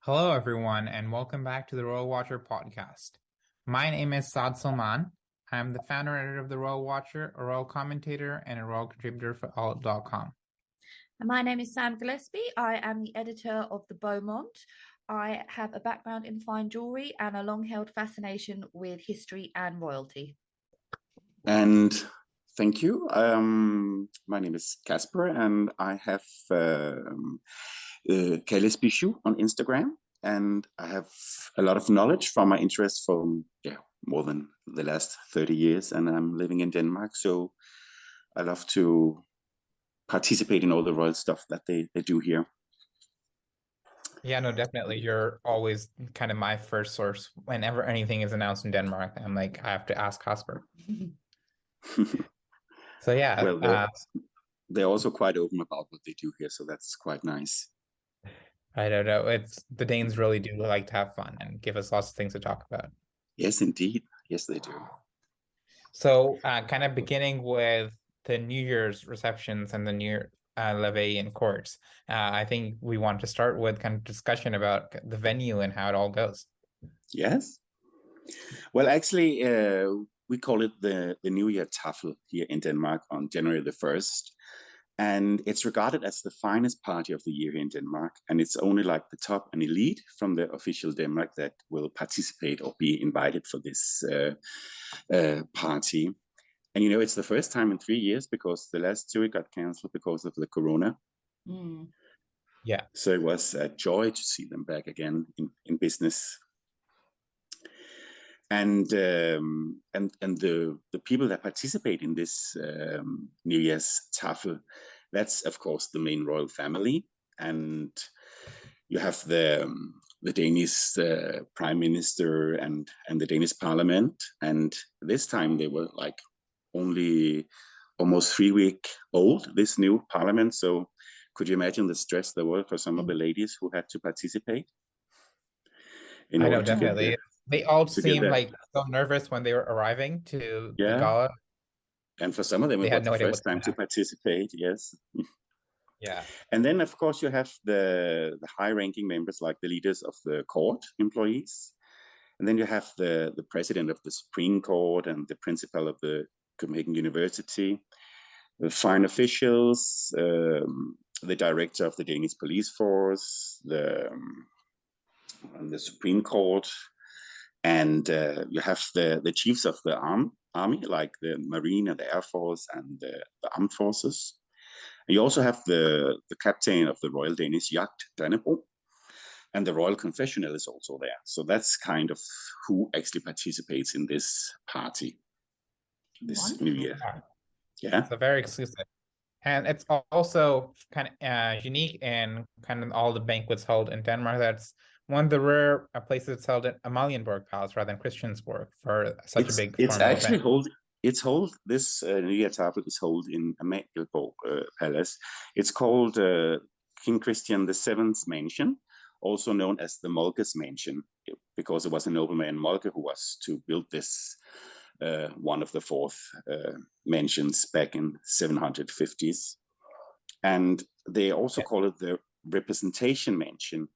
Hello, everyone, and welcome back to the Royal Watcher podcast. My name is Saad Salman. I'm the founder and editor of the Royal Watcher, a royal commentator, and a royal contributor for all.com. And my name is Sam Gillespie. I am the editor of the Beau Monde. I have a background in fine jewelry and a long-held fascination with history and royalty. And thank you. My name is Kaspar, and I have Gillespie on Instagram, and I have a lot of knowledge from my interest from more than the last 30 years, and I'm living in Denmark, so I love to participate in all the royal stuff that they do here. Yeah, no, definitely. You're always kind of my first source. Whenever anything is announced in Denmark, I'm like, I have to ask Kaspar. So yeah. Well, they're also quite open about what they do here, so that's quite nice. I don't know. The Danes really do like to have fun and give us lots of things to talk about. Yes, indeed. Yes, they do. So kind of beginning with the New Year's receptions and the New Year Levée in courts, I think we want to start with kind of discussion about the venue and how it all goes. Yes. Well, actually, we call it the New Year Tafel here in Denmark on January the 1st. And it's regarded as the finest party of the year here in Denmark. And it's only like the top and elite from the official Denmark that will participate or be invited for this party. And, you know, it's the first time in 3 years because the last two got cancelled because of the corona. Mm. Yeah. So it was a joy to see them back again in business. And the people that participate in this New Year's Tafel, that's of course the main royal family, and you have the Danish prime minister and the Danish parliament. And this time they were like only almost 3 weeks old, this new parliament. So could you imagine the stress there was for some of the ladies who had to participate? I know, definitely. They all seemed like so nervous when they were arriving to the gala. And for some of them, it was the first time to participate, yes. Yeah. And then, of course, you have the high-ranking members, like the leaders of the court employees. And then you have the president of the Supreme Court and the principal of the Copenhagen University, the fine officials, the director of the Danish police force, the Supreme Court, and you have the chiefs of the army, like the Marine and the Air Force and the Armed Forces. And you also have the captain of the Royal Danish Yacht, Dannebrog, and the Royal Confessional is also there. So that's kind of who actually participates in this party, this New Year. Yeah. So very exclusive. And it's also kind of unique in kind of all the banquets held in Denmark. That's one of the rare places it's held at Amalienborg Palace rather than Christiansborg for such a big It's actually event. this New Year Tafel is held in Amalienborg Palace. It's called King Christian VII's Mansion, also known as the Moltke's Mansion, because it was a nobleman, Moltke, who was to build this one of the fourth mansions back in 750s. And they also call it the Representation Mansion.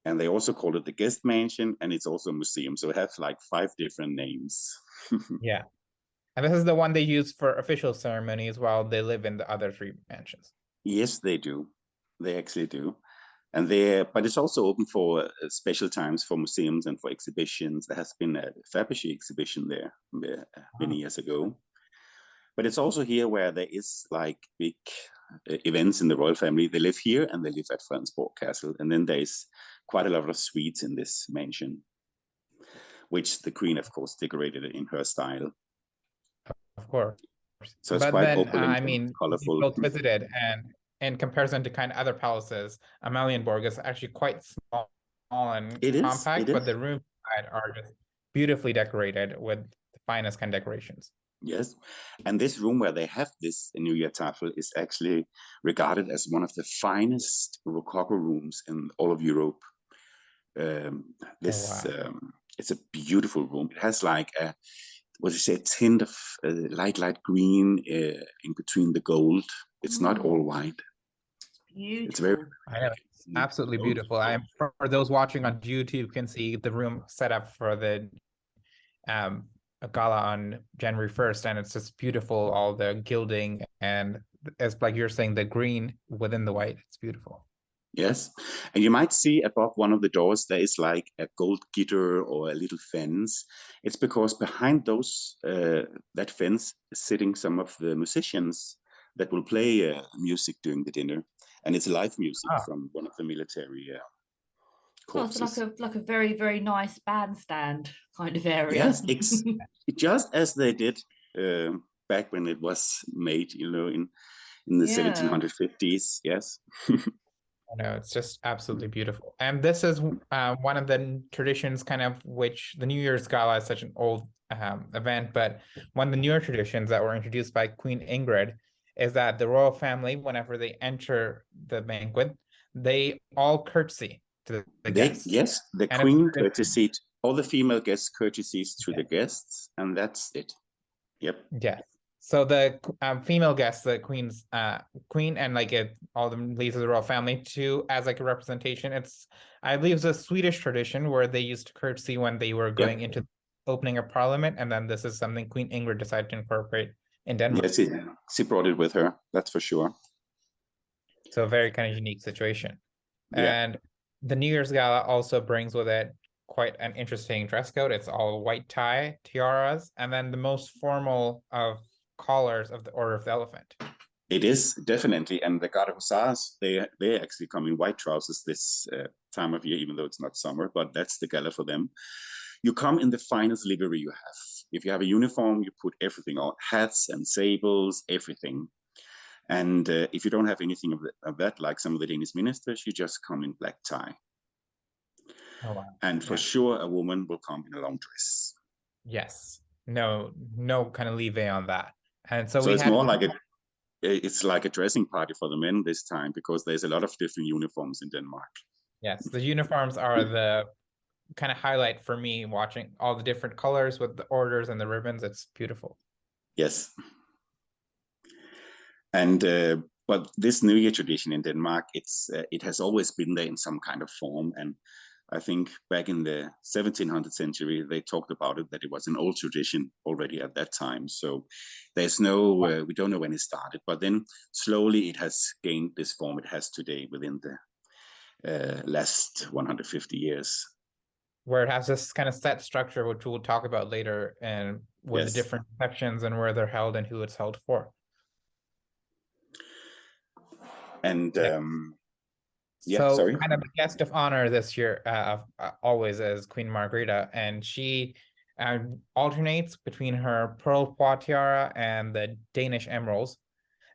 And they also call it the Guest Mansion, and it's also a museum. So it has like 5 different names. Yeah. And this is the one they use for official ceremonies while they live in the other 3 mansions. Yes, they do. They actually do. And but it's also open for special times for museums and for exhibitions. There has been a Fabergé exhibition there many years ago. But it's also here where there is like big events in the royal family. They live here and they live at Fredensborg Castle. And then there's quite a lot of suites in this mansion, which the Queen, of course, decorated in her style. Of course. So it's quite opulent and colorful. Both visited, and in comparison to kind of other palaces, Amalienborg is actually quite small and compact, but the rooms are just beautifully decorated with the finest kind of decorations. Yes, and this room where they have this New Year Tafel is actually regarded as one of the finest Rococo rooms in all of Europe. It's a beautiful room. It has like a tint of light green in between the gold. It's not all white. Beautiful. It's very absolutely beautiful. For those watching on YouTube can see the room set up for the gala on January 1st, and it's just beautiful, all the gilding, and as like you're saying, the green within the white, it's beautiful. Yes, and you might see above one of the doors there is like a gold gitter or a little fence. It's because behind those that fence is sitting some of the musicians that will play music during the dinner, and it's live music from one of the military corpses. Oh, so like a very, very nice bandstand kind of area. Yes, it's just as they did back when it was made, you know, in the 1750s. Yes. No, it's just absolutely beautiful. And this is one of the traditions, kind of, which the New Year's Gala is such an old event, but one of the newer traditions that were introduced by Queen Ingrid is that the royal family, whenever they enter the banquet, they all curtsy to the guests. Yes, the Queen courtesied, all the female guests courtesies to the guests, and that's it. Yep. Yes. So the female guests, the queen's queen, and like all the ladies of the royal family too, as like a representation. It's, I believe, it's a Swedish tradition where they used to curtsy when they were going into opening a parliament, and then this is something Queen Ingrid decided to incorporate in Denmark. Yes, she brought it with her. That's for sure. So a very kind of unique situation. And the New Year's Gala also brings with it quite an interesting dress code. It's all white tie, tiaras, and then the most formal of collars of the Order of the Elephant. It is, definitely. And the Guard of Hussars, they actually come in white trousers this time of year, even though it's not summer, but that's the gala for them. You come in the finest livery you have. If you have a uniform, you put everything on, hats and sables, everything. And if you don't have anything of that, like some of the Danish ministers, you just come in black tie. Oh, wow. And for sure, a woman will come in a long dress. Yes. No kind of leeway on that. And so it's more like it's like a dressing party for the men this time, because there's a lot of different uniforms in Denmark. Yes, the uniforms are the kind of highlight for me, watching all the different colors with the orders and the ribbons. It's beautiful. Yes. And but this New Year tradition in Denmark, it has always been there in some kind of form. And I think back in the 1700th century, they talked about it, that it was an old tradition already at that time. So there's no, we don't know when it started, but then slowly it has gained this form it has today within the last 150 years. Where it has this kind of set structure, which we'll talk about later, and with the different sections and where they're held and who it's held for. And so kind of the guest of honor this year always is Queen Margrethe, and she alternates between her pearl pois tiara and the Danish emeralds.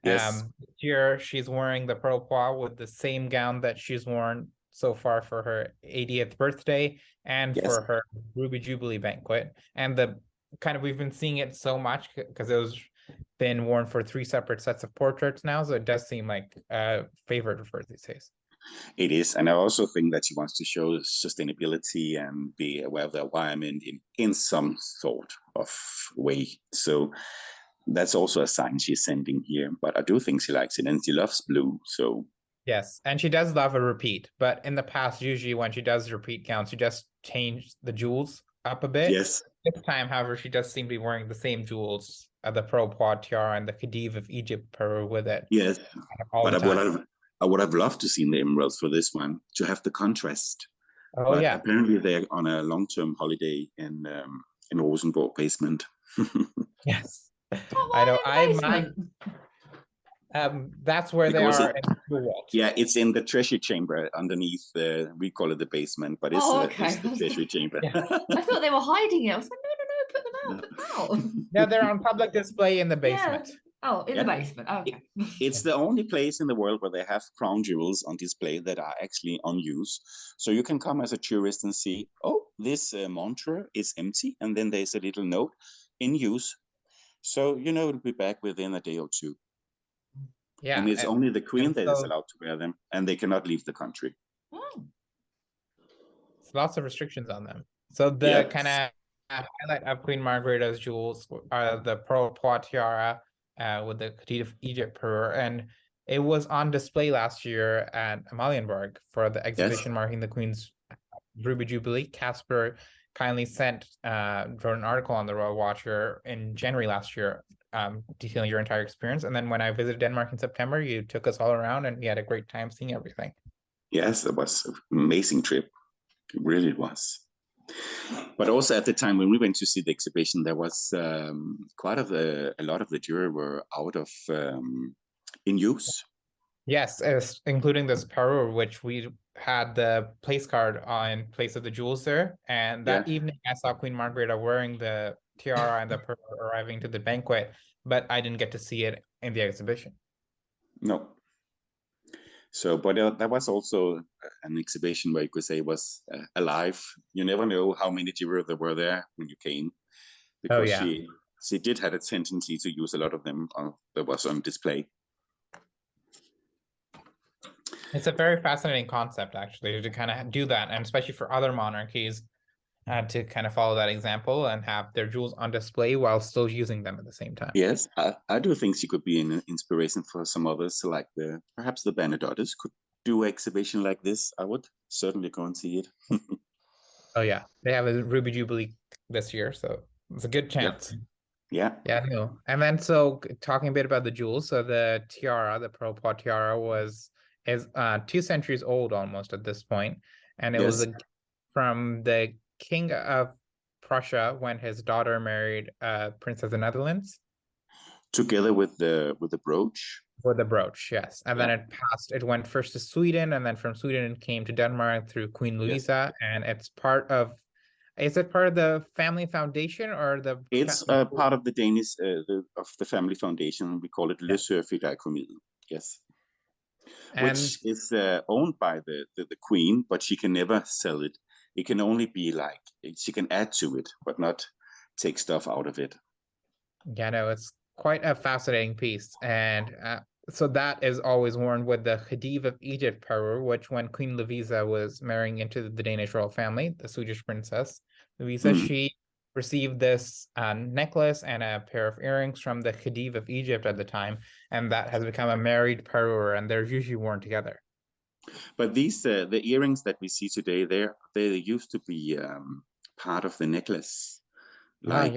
This year she's wearing the pearl pois with the same gown that she's worn so far for her 80th birthday and for her Ruby Jubilee banquet. And the kind of, we've been seeing it so much because it was been worn for 3 separate sets of portraits now, so it does seem like a favorite of hers these days. It is, and I also think that she wants to show sustainability and be aware of the environment in some sort of way. So that's also a sign she's sending here. But I do think she likes it, and she loves blue. So yes, and she does love a repeat. But in the past, usually when she does repeat gowns, she just changed the jewels up a bit. Yes. This time, however, she does seem to be wearing the same jewels, the pearl pois tiara and the Khedive of Egypt pearl with it. Yes, but I would have loved to see the emeralds for this one, to have the contrast. Oh, but apparently they're on a long-term holiday in Rosenborg basement. Yes, I know. That's where they are. Yeah, it's in the treasure chamber underneath. We call it the basement, but it's the treasure chamber. Yeah. I thought they were hiding it. I was like, no, put them out. No, they're on public display in the basement. Yeah. Oh, in the basement. Oh, okay. It's the only place in the world where they have crown jewels on display that are actually on use. So you can come as a tourist and see, oh, this montre is empty. And then there's a little note, in use. So, it'll be back within a day or two. Yeah. And it's only the queen that is allowed to wear them, and they cannot leave the country. Oh. There's lots of restrictions on them. So the kind of highlight of Queen Margrethe's jewels are the pearl pois tiara, with the Khedive of Egypt pearl, and It was on display last year at Amalienborg for the exhibition marking the Queen's Ruby Jubilee. Kaspar kindly wrote an article on the Royal Watcher in January last year, detailing your entire experience. And then when I visited Denmark in September, you took us all around and we had a great time seeing everything. Yes, it was an amazing trip. It really was. But also at the time when we went to see the exhibition, there was a lot of the jewelry were out of in use. Yes, including this parure, which we had the place card in place of the jewels there. And that evening, I saw Queen Margrethe wearing the tiara and the parure arriving to the banquet, but I didn't get to see it in the exhibition. No. So, but that was also an exhibition where you could say was alive. You never know how many jewelry there were there when you came, because she did have a tendency to use a lot of them that was on display. It's a very fascinating concept, actually, to kind of do that, and especially for other monarchies, to kind of follow that example and have their jewels on display while still using them at the same time. Yes, I do think she could be an inspiration for some others, like perhaps the Bernadottes could do an exhibition like this. I would certainly go and see it. Oh yeah, they have a Ruby Jubilee this year, so it's a good chance. Yeah. Yeah, no. And then so talking a bit about the jewels, so the tiara, the pearl pot tiara is 2 centuries old almost at this point, and it was from the King of Prussia when his daughter married Prince of the Netherlands. Together with the brooch. With the brooch, yes. And then it went first to Sweden, and then from Sweden it came to Denmark through Queen Louisa, and it's part of. Is it part of the family foundation or the? It's part of the Danish of the family foundation. We call it Le Sørfideikommidet. Yes. Which is owned by the queen, but she can never sell it. It can only be like she can add to it, but not take stuff out of it. Yeah, no, it's quite a fascinating piece, and so that is always worn with the Khedive of Egypt parure, which when Queen Louisa was marrying into the Danish royal family, the Swedish princess Louisa, she received this necklace and a pair of earrings from the Khedive of Egypt at the time, and that has become a married parure, and they're usually worn together. But these the earrings that we see today, they used to be part of the necklace, like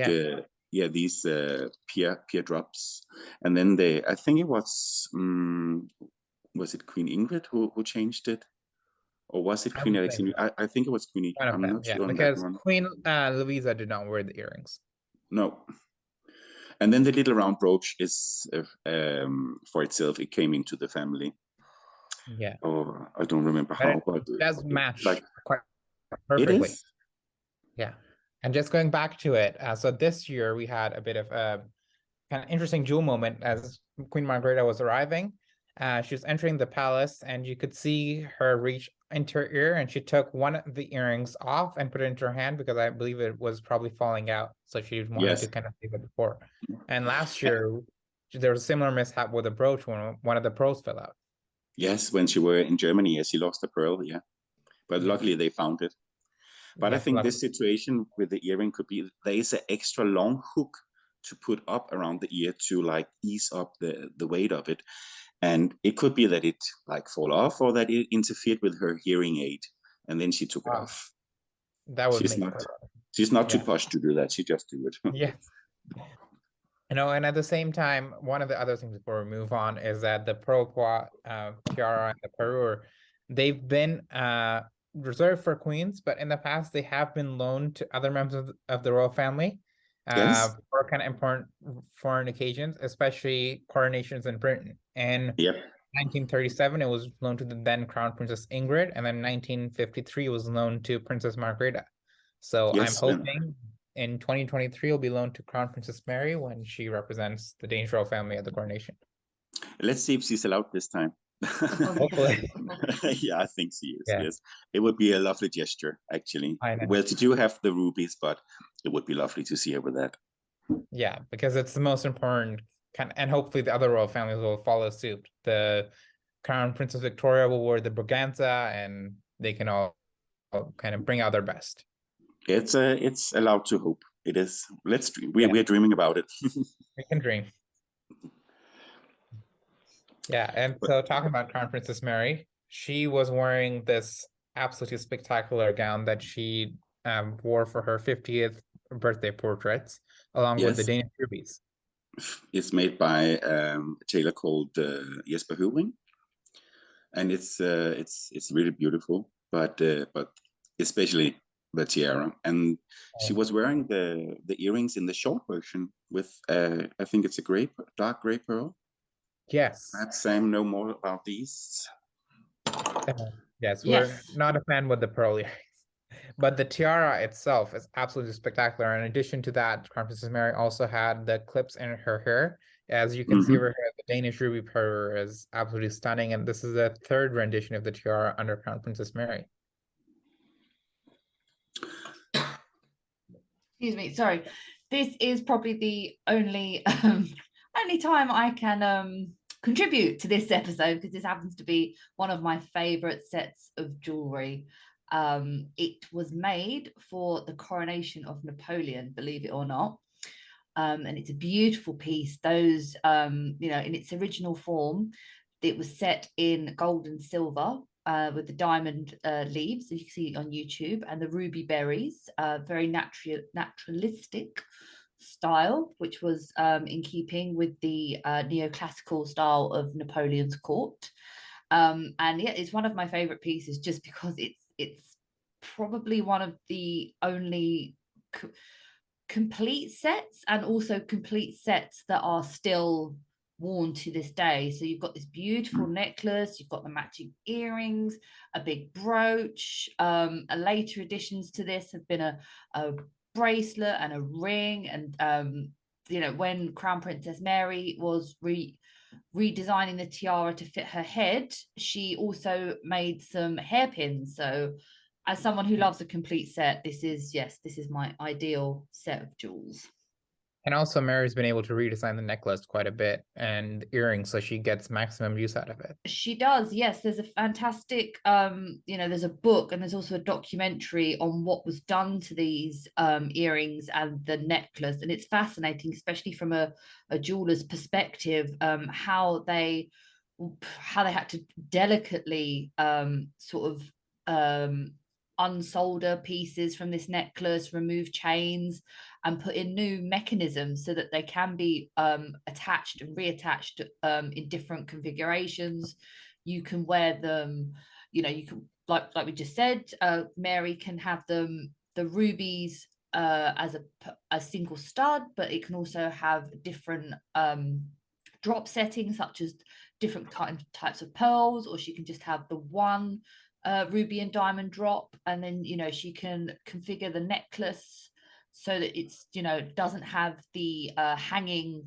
these pear drops, and then I think it was it Queen Ingrid who changed it, or was it Queen Alexandra? I think it was Queen. I'm not sure on because that one. Queen Louisa did not wear the earrings. No. And then the little round brooch is for itself. It came into the family. Yeah. Oh, I don't remember how, but it does match quite perfectly. It is. Yeah. And just going back to it, so this year we had a bit of a kind of interesting jewel moment as Queen Margrethe was arriving. She was entering the palace, and you could see her reach into her ear, and she took one of the earrings off and put it into her hand because I believe it was probably falling out, so she wanted to kind of save it before. And last year there was a similar mishap with a brooch when one of the pearls fell out. Yes, when she were in Germany, she lost a pearl. Yeah, but luckily they found it. But I think this situation with the earring could be there is an extra long hook to put up around the ear to like ease up the weight of it. And it could be that it like fall off, or that it interfered with her hearing aid, and then she took it off. That would she's not too posh to do that. She just do it. Yes. You know, and at the same time, one of the other things before we move on is that the pearl tiara and the parure, they've been reserved for queens, but in the past they have been loaned to other members of the royal family for kind of important foreign occasions, especially coronations in Britain. And 1937, it was loaned to the then Crown Princess Ingrid, and then 1953 was loaned to Princess Margrethe. So I'm hoping in 2023 it'll be loaned to Crown Princess Mary when she represents the Danish royal family at the coronation. Let's see if she's allowed this time. Hopefully. Yeah, I think she is. Yes, it would be a lovely gesture, actually. Well, to do have the rubies, but it would be lovely to see her with that. Yeah, because it's the most important and hopefully the other royal families will follow suit. The Crown Princess Victoria will wear the Braganza, and they can all kind of bring out their best. It's allowed to hope. It is. Let's dream. We're dreaming about it. We can dream. Yeah, and so talking about Crown Princess Mary, she was wearing this absolutely spectacular gown that she wore for her 50th birthday portraits, along with the Danish rubies. It's made by a tailor called Jesper Høvring, and it's really beautiful. But especially the tiara, and she was wearing the earrings in the short version with I think it's a dark gray pearl. Yes. Perhaps Sam know more about these. Yes, we're not a fan with the pearl earrings, but the tiara itself is absolutely spectacular. In addition to that, Crown Princess Mary also had the clips in her hair. As you can see over here, the Danish ruby pearl is absolutely stunning, and this is the third rendition of the tiara under Crown Princess Mary. Excuse me, sorry. This is probably the only time I can contribute to this episode, because this happens to be one of my favorite sets of jewelry. It was made for the coronation of Napoleon, believe it or not. And it's a beautiful piece. Those, in its original form, it was set in gold and silver with the diamond leaves, as you can see on YouTube, and the ruby berries, very naturalistic style, which was in keeping with the neoclassical style of Napoleon's court. And yeah, it's one of my favorite pieces just because it's probably one of the only complete sets, and also complete sets that are still worn to this day. So you've got this beautiful necklace, you've got the matching earrings, a big brooch. Later additions to this have been a bracelet and a ring. And when Crown Princess Mary was redesigning the tiara to fit her head, she also made some hairpins. So as someone who loves a complete set, this is my ideal set of jewels. And also Mary's been able to redesign the necklace quite a bit and earrings, so she gets maximum use out of it. She does, yes. There's a fantastic, there's a book and there's also a documentary on what was done to these earrings and the necklace. And it's fascinating, especially from a jeweler's perspective, how they had to delicately unsolder pieces from this necklace, remove chains, and put in new mechanisms so that they can be attached and reattached in different configurations. You can wear them, you can, like we just said, Mary can have the rubies as a single stud, but it can also have different drop settings, such as different types of pearls, or she can just have the one ruby and diamond drop, and then she can configure the necklace so that it's doesn't have the hanging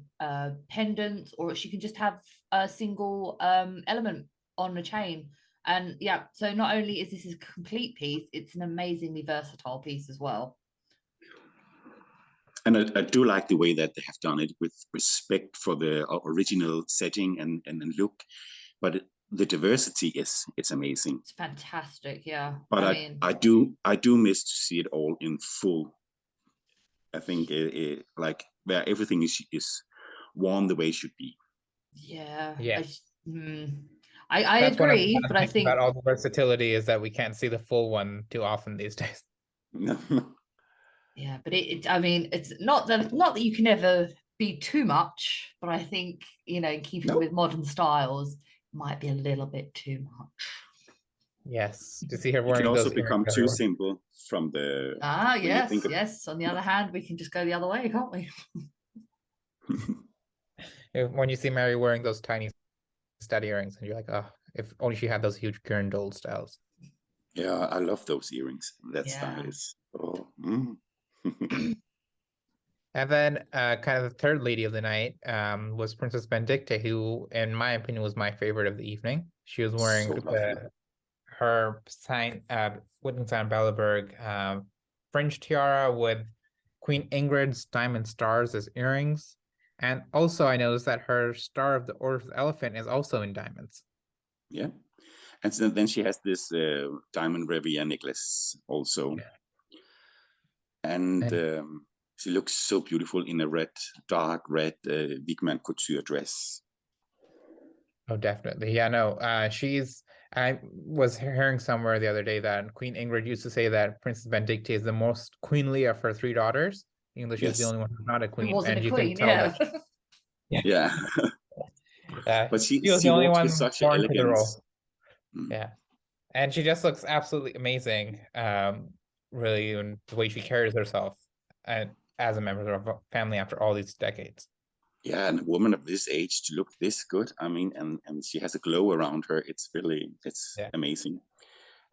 pendants, or she can just have a single element on a chain. And yeah, so not only is this a complete piece, it's an amazingly versatile piece as well. And I do like the way that they have done it with respect for the original setting and look, but the diversity it's amazing. It's fantastic, yeah. But I do miss to see it all in full. I think like where everything is worn the way it should be. Yeah. Yes. I agree, but I think about all the versatility is that we can't see the full one too often these days. Yeah, but it's not that you can ever be too much, but I think keeping with modern styles, it might be a little bit too much. Yes, to see her wearing it can also those become too simple from the yes. On the other hand, we can just go the other way, can't we? When you see Mary wearing those tiny stud earrings, and you're like, oh, if only she had those huge girndole styles. Yeah, I love those earrings. That style is And then kind of the third lady of the night was Princess Benedicta, who, in my opinion, was my favorite of the evening. She was wearing her Wittgenstein Belleberg French tiara with Queen Ingrid's diamond stars as earrings. And also I noticed that her Star of the Order of the Elephant is also in diamonds. Yeah. And so then she has this diamond Revia necklace also. Yeah. And she looks so beautiful in a dark red Wigman couture dress. Oh, definitely. Yeah, no, I was hearing somewhere the other day that Queen Ingrid used to say that Princess Benedicta is the most queenly of her three daughters, even though she's the only one who's not a Who queen. wasn't And a you can queen, tell yeah. that. Yeah. But She was the she only walks with one such born to the elegance. role. Yeah. And she just looks absolutely amazing, really, in the way she carries herself and as a member of a family after all these decades. Yeah, and a woman of this age to look this good, I mean, and she has a glow around her. It's amazing.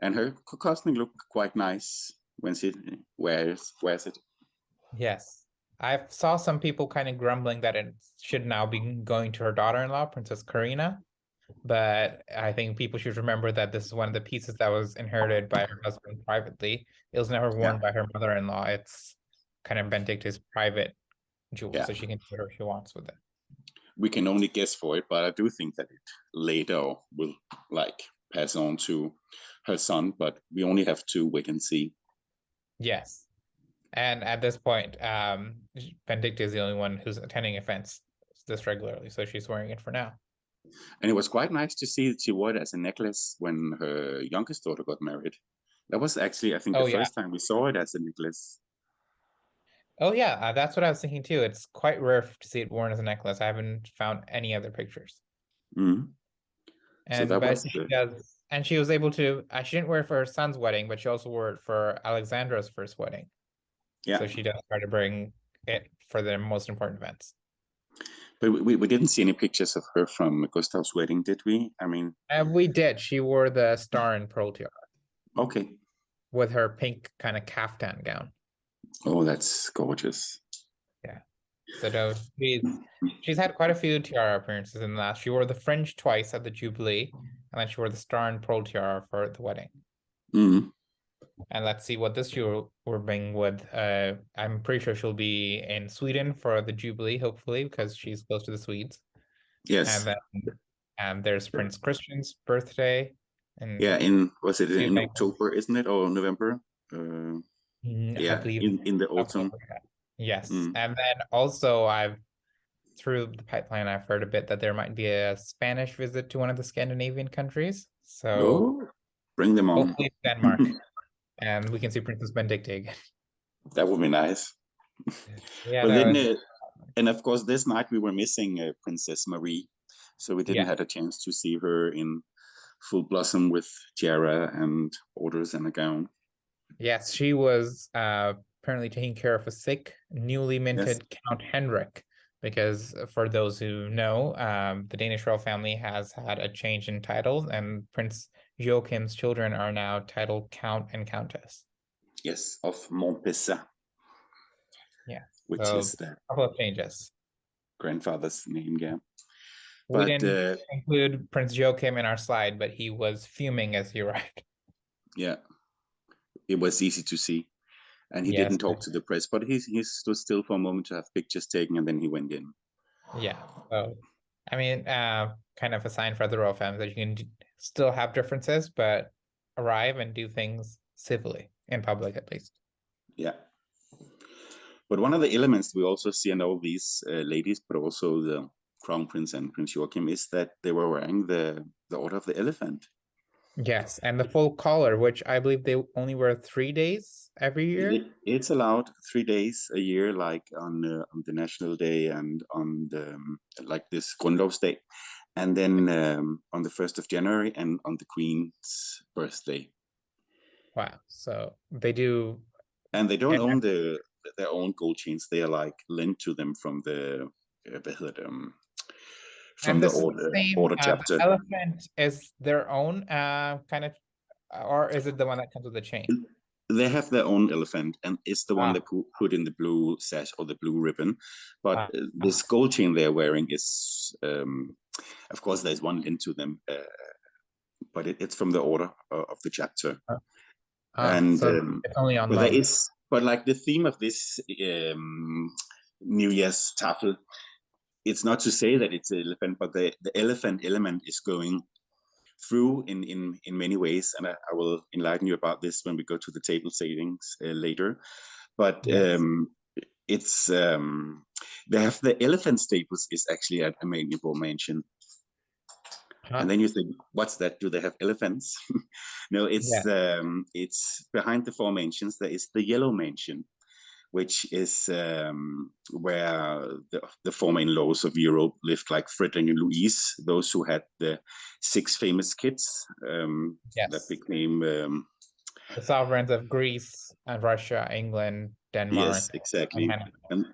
And her costume look quite nice when she wears it. Yes. I saw some people kind of grumbling that it should now be going to her daughter-in-law, Princess Karina. But I think people should remember that this is one of the pieces that was inherited by her husband privately. It was never worn by her mother-in-law. It's kind of Benedicta's private jewel, so she can do whatever she wants with it. We can only guess for it, but I do think that it later will pass on to her son, but we only have to wait and see. Yes. And at this point, Benedicta is the only one who's attending events this regularly, so she's wearing it for now. And it was quite nice to see that she wore it as a necklace when her youngest daughter got married. That was actually, I think, the first time we saw it as a necklace. Oh yeah, that's what I was thinking too. It's quite rare to see it worn as a necklace. I haven't found any other pictures. Mm-hmm. And so but she does, and she was able to. She didn't wear it for her son's wedding, but she also wore it for Alexandra's first wedding. Yeah. So she does try to bring it for the most important events. But we didn't see any pictures of her from Gustav's wedding, did we? I mean, we did. She wore the star and pearl tiara. Okay. With her pink kind of caftan gown. Oh, that's gorgeous. Yeah. So she's had quite a few tiara appearances in the last. She wore the fringe twice at the Jubilee, and then she wore the star and pearl tiara for the wedding. Mm-hmm. And let's see what this year we're bringing with. I'm pretty sure she'll be in Sweden for the Jubilee, hopefully, because she's close to the Swedes. Yes. And then there's Prince Christian's birthday. And yeah, was it in October, isn't it, or November? I believe in the autumn. Yes. And then also through the pipeline, I've heard a bit that there might be a Spanish visit to one of the Scandinavian countries. So bring them on. Hopefully Denmark. And we can see Princess Benedicta again. That would be nice. Yeah. But and of course, this night we were missing Princess Marie, so we didn't have a chance to see her in full blossom with tiara and orders and a gown. Yes, she was apparently taking care of a sick, newly minted Count Henrik. Because for those who know, the Danish royal family has had a change in titles, and Prince Joachim's children are now titled Count and Countess. Yes, of Montpezat. Yeah, which is the couple of changes. Grandfather's name, yeah. We didn't include Prince Joachim in our slide, but he was fuming as he arrived. Yeah, it was easy to see. And he didn't talk to the press, but he stood still for a moment to have pictures taken, and then he went in. Yeah. So, I mean, kind of a sign for the royal family that you can still have differences, but arrive and do things civilly, in public at least. Yeah. But one of the elements we also see in all these ladies, but also the Crown Prince and Prince Joachim, is that they were wearing the Order of the Elephant. Yes, and the full collar, which I believe they only wear 3 days every year. It's allowed 3 days a year, like on the National Day and on the this Grundlovsdag, and then on the 1st of January and on the Queen's birthday. Wow! So they do, and they don't own their own gold chains. They are lent to them from the order chapter. The elephant is their own kind of, or is it the one that comes with the chain? They have their own elephant, and it's the one they put in the blue sash or the blue ribbon. But this gold chain they're wearing is, of course, there's one lent to them, but it's from the order of the chapter. And so it's only online. But the theme of this New Year's tafel, it's not to say that it's an elephant, but the elephant element is going through in many ways, and I will enlighten you about this when we go to the table savings later. But it's they have the elephant stables is actually at Amalienborg Mansion. And then you think, what's that? Do they have elephants? No, it's behind the four mansions. There is the yellow mansion, which is where the four main lords of Europe lived, like Frederick and Louise, those who had the 6 famous kids that became the sovereigns of Greece and Russia, England, Denmark. Yes, exactly. And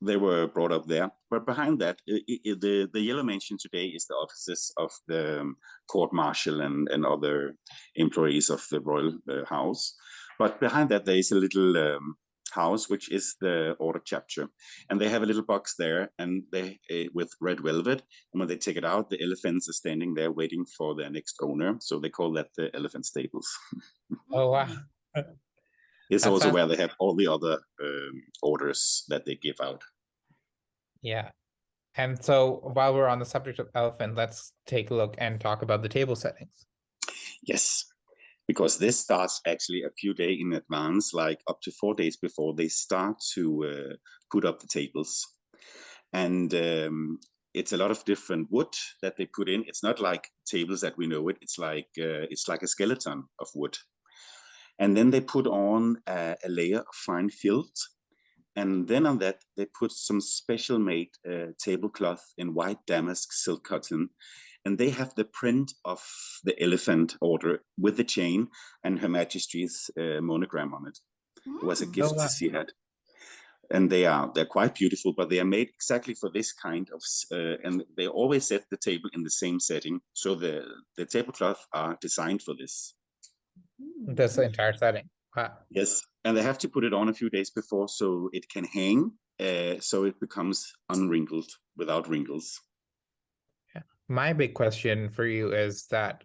they were brought up there. But behind that, the yellow mansion today is the offices of the court marshal and other employees of the royal house. But behind that, there is a little house, which is the order chapter. And they have a little box there and they with red velvet. And when they take it out, the elephants are standing there waiting for their next owner. So they call that the elephant stables. Oh, wow. It's also where they have all the other orders that they give out. Yeah. And so while we're on the subject of elephant, let's take a look and talk about the table settings. Yes, because this starts actually a few days in advance, like up to 4 days before they start to put up the tables. And it's a lot of different wood that they put in. It's not like tables that we know it. It's like a skeleton of wood. And then they put on a layer of fine felt. And then on that, they put some special made tablecloth in white damask silk cotton. And they have the print of the elephant order with the chain and Her Majesty's monogram on it. It was a gift to see that. And they're quite beautiful, but they are made exactly for this kind of, and they always set the table in the same setting. So the tablecloth are designed for this. That's the entire setting. Wow. Yes, and they have to put it on a few days before so it can hang, so it becomes unwrinkled, without wrinkles. Yeah. My big question for you is that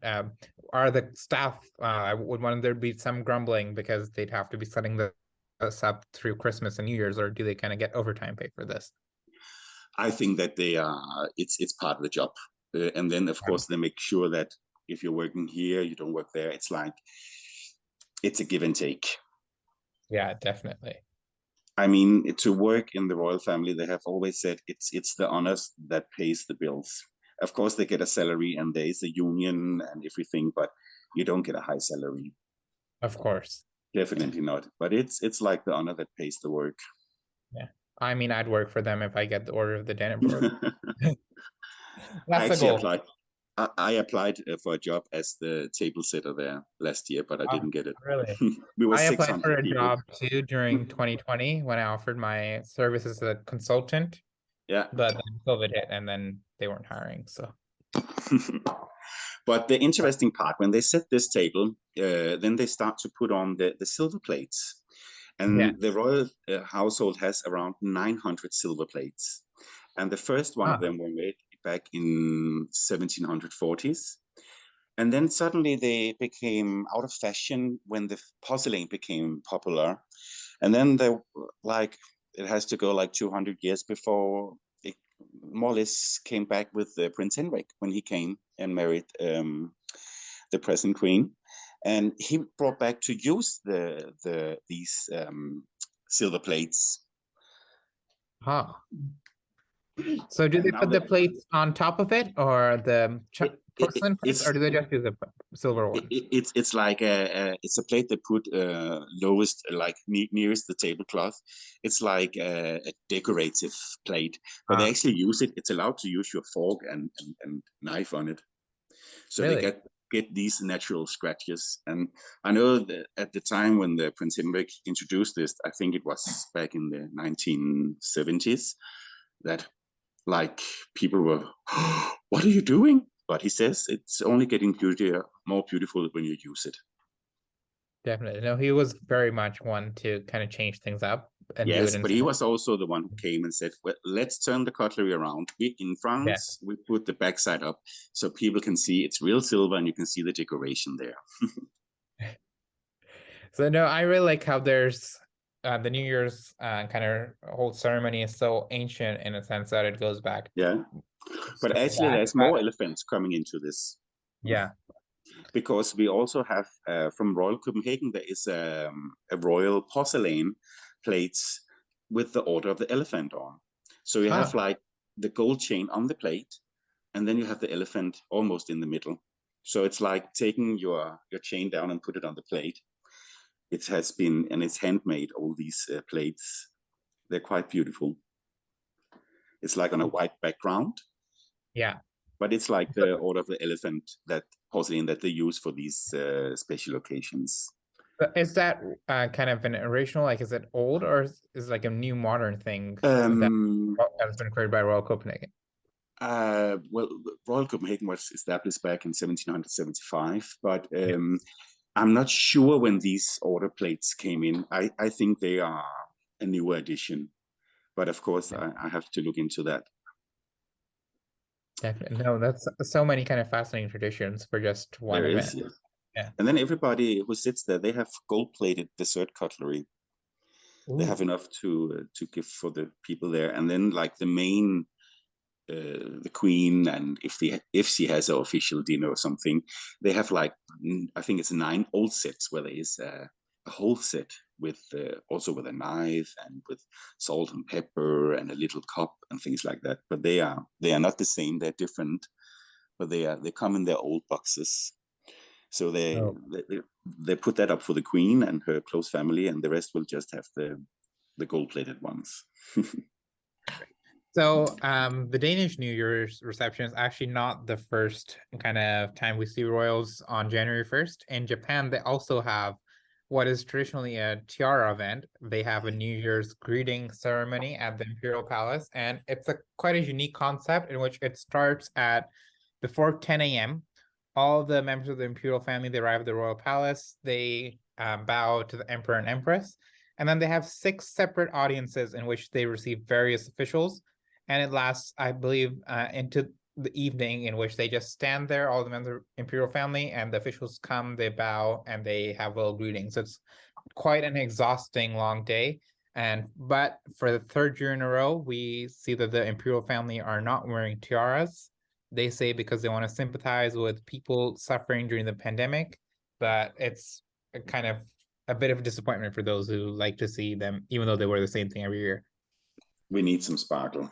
are the staff, would want there be some grumbling because they'd have to be setting this up through Christmas and New Year's, or do they kind of get overtime pay for this? I think that they are, it's part of the job. And then, of course, they make sure that if you're working here, you don't work there. It's like, it's a give and take. Yeah, definitely. I mean, to work in the royal family, they have always said it's the honors that pays the bills. Of course, they get a salary and there is a union and everything, but you don't get a high salary. Of course. Definitely not. But it's like the honor that pays the work. Yeah. I mean, I'd work for them if I get the Order of the Dannebrog. That's the goal. I applied for a job as the table setter there last year, but I didn't get it. Really? We were I applied for a people. job too during 2020 when I offered my services as a consultant. Yeah. But then COVID hit and then they weren't hiring. So. But the interesting part, when they set this table, then they start to put on the silver plates. And the royal household has around 900 silver plates. And the first one of them were made back in 1740s. And then suddenly they became out of fashion when the porcelain became popular. And then it has to go like 200 years before it more or less came back with Prince Henrik when he came and married the present queen. And he brought back to use these silver plates. Huh. So do they put the plates on top of it, or the porcelain plates, or do they just use the silver ones? It's like it's a plate they put lowest, like nearest the tablecloth. It's like a decorative plate, but they actually use it. It's allowed to use your fork and knife on it. So really? They get these natural scratches. And I know that at the time when the Prince Henrik introduced this, I think it was back in the 1970s, that like people were, oh, what are you doing? But he says it's only getting more beautiful when you use it. Definitely. No, he was very much one to kind of change things up and do it. Yes, but he was also the one who came and said, well, let's turn the cutlery around. In France, we put the backside up so people can see it's real silver and you can see the decoration there. So no, I really like how there's the New Year's kind of whole ceremony is so ancient in a sense that it goes back. Yeah, but actually there's more elephants coming into this. Yeah. Because we also have, from Royal Copenhagen, there is a royal porcelain plates with the Order of the Elephant on. So you have like the gold chain on the plate, and then you have the elephant almost in the middle. So it's like taking your chain down and put it on the plate. It has been, and it's handmade, all these plates. They're quite beautiful. It's like on a white background. Yeah. But it's like the Order of the Elephant, that porcelain that they use for these special occasions. Is that kind of an original, like, is it old, or is it like a new modern thing that has been created by Royal Copenhagen? Well, Royal Copenhagen was established back in 1775, but I'm not sure when these order plates came in. I think they are a newer addition, but of course I have to look into that. Definitely. No, that's so many kind of fascinating traditions for just one event. Is, yeah. Yeah. And then everybody who sits there, they have gold-plated dessert cutlery. Ooh. They have enough to give for the people there. And then like the main, the queen, and if she has an official dinner or something, they have like, I think it's 9 old sets where there is a whole set with also with a knife and with salt and pepper and a little cup and things like that. But they are not the same. They're different, but they come in their old boxes. So they put that up for the queen and her close family, and the rest will just have the gold-plated ones. So the Danish New Year's reception is actually not the first kind of time we see royals on January 1st. In Japan, they also have what is traditionally a tiara event. They have a New Year's greeting ceremony at the Imperial Palace, and it's quite a unique concept in which it starts at before 10 a.m. All the members of the imperial family, they arrive at the royal palace, they bow to the emperor and empress, and then they have 6 separate audiences in which they receive various officials, and it lasts, I believe, into the evening, in which they just stand there, all the members of the imperial family, and the officials come, they bow, and they have little greetings. So it's quite an exhausting long day. But for the 3rd year in a row, we see that the imperial family are not wearing tiaras. They say because they want to sympathize with people suffering during the pandemic, but it's kind of a bit of a disappointment for those who like to see them, even though they wear the same thing every year. We need some sparkle.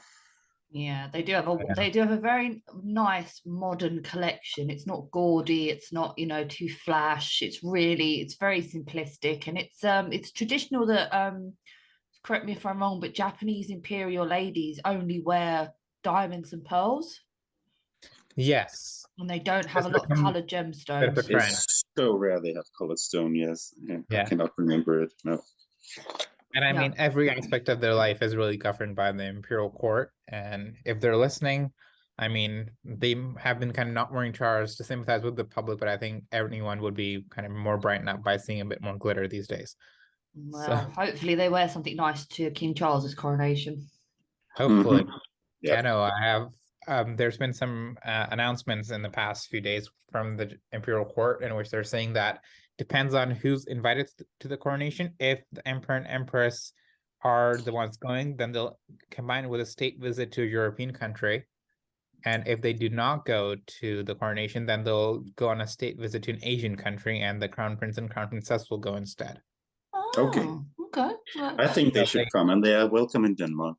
Yeah, they do have a very nice modern collection. It's not gaudy, it's not, too flash. It's very simplistic, and it's traditional that correct me if I'm wrong, but Japanese imperial ladies only wear diamonds and pearls. Yes. And they don't have a lot of colored gemstones. It's so rare they have colored stone, yes. Yeah. I cannot remember it, no. And I mean, every aspect of their life is really governed by the imperial court. And if they're listening, I mean, they have been kind of not wearing tiaras to sympathize with the public, but I think everyone would be kind of more brightened up by seeing a bit more glitter these days. Well, hopefully they wear something nice to King Charles's coronation. Hopefully. Mm-hmm. Yeah, I know. I have. There's been some announcements in the past few days from the imperial court in which they're saying that depends on who's invited to the coronation. If the emperor and empress are the ones going, then they'll combine with a state visit to a European country. And if they do not go to the coronation, then they'll go on a state visit to an Asian country, and the crown prince and crown princess will go instead. Oh, okay. Well, I think they should come, and they are welcome in Denmark.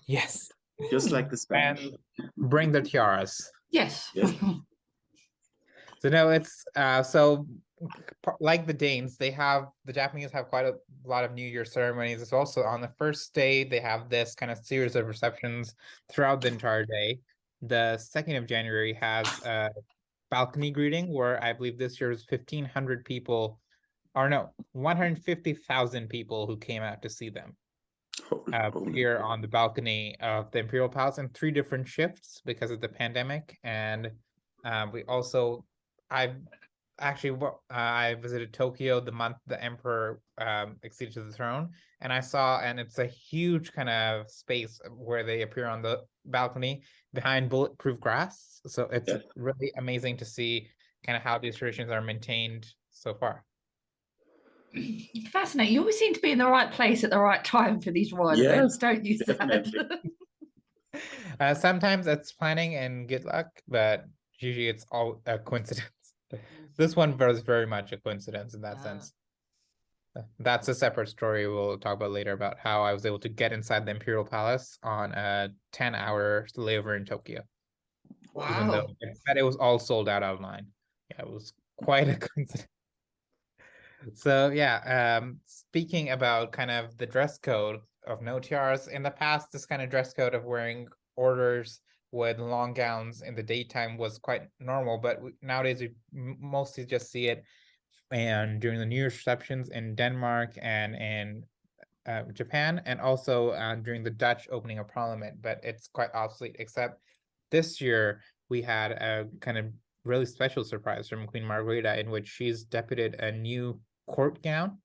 Yes. Just like the Spanish. And bring their tiaras. Yes. So no, it's so like the Danes, the Japanese have quite a lot of New Year ceremonies. It's also on the first day, they have this kind of series of receptions throughout the entire day. The 2nd of January has a balcony greeting where I believe this year was 1,500 people, or no, 150,000 people who came out to see them. Here on the balcony of the Imperial Palace in 3 different shifts because of the pandemic. And we also, I visited Tokyo the month the emperor acceded to the throne, and it's a huge kind of space where they appear on the balcony behind bulletproof glass. So it's really amazing to see kind of how these traditions are maintained so far. Fascinating. You always seem to be in the right place at the right time for these royal events, don't you, Saad? Sometimes it's planning and good luck, but usually it's all a coincidence. This one was very much a coincidence in that sense. That's a separate story we'll talk about later, about how I was able to get inside the Imperial Palace on a 10-hour layover in Tokyo. Even though it said it was all sold out online. Yeah, it was quite a coincidence. So yeah, speaking about kind of the dress code of no tiaras, in the past, this kind of dress code of wearing orders with long gowns in the daytime was quite normal, but nowadays we mostly just see it and during the New Year's receptions in Denmark and in Japan, and also during the Dutch opening of Parliament, but it's quite obsolete, except this year we had a kind of really special surprise from Queen Margrethe in which she's deputed a new court gown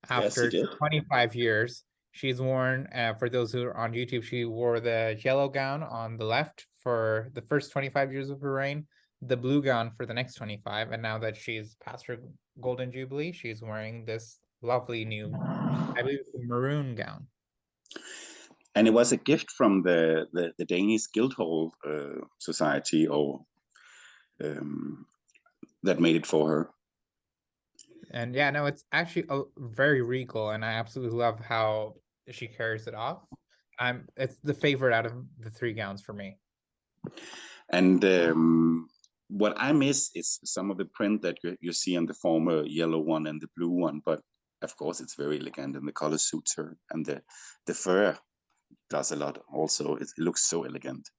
after 25 years. She's worn, for those who are on YouTube, she wore the yellow gown on the left for the first 25 years of her reign, the blue gown for the next 25, and now that she's past her golden jubilee, she's wearing this lovely new, I believe, maroon gown. And it was a gift from the Danish Guildhall Society, or that made it for her. And yeah, no, it's actually very regal, and I absolutely love how she carries it off. It's the favorite out of the three gowns for me. And what I miss is some of the print that you see on the former yellow one and the blue one, but of course it's very elegant and the color suits her, and the fur does a lot also. It looks so elegant.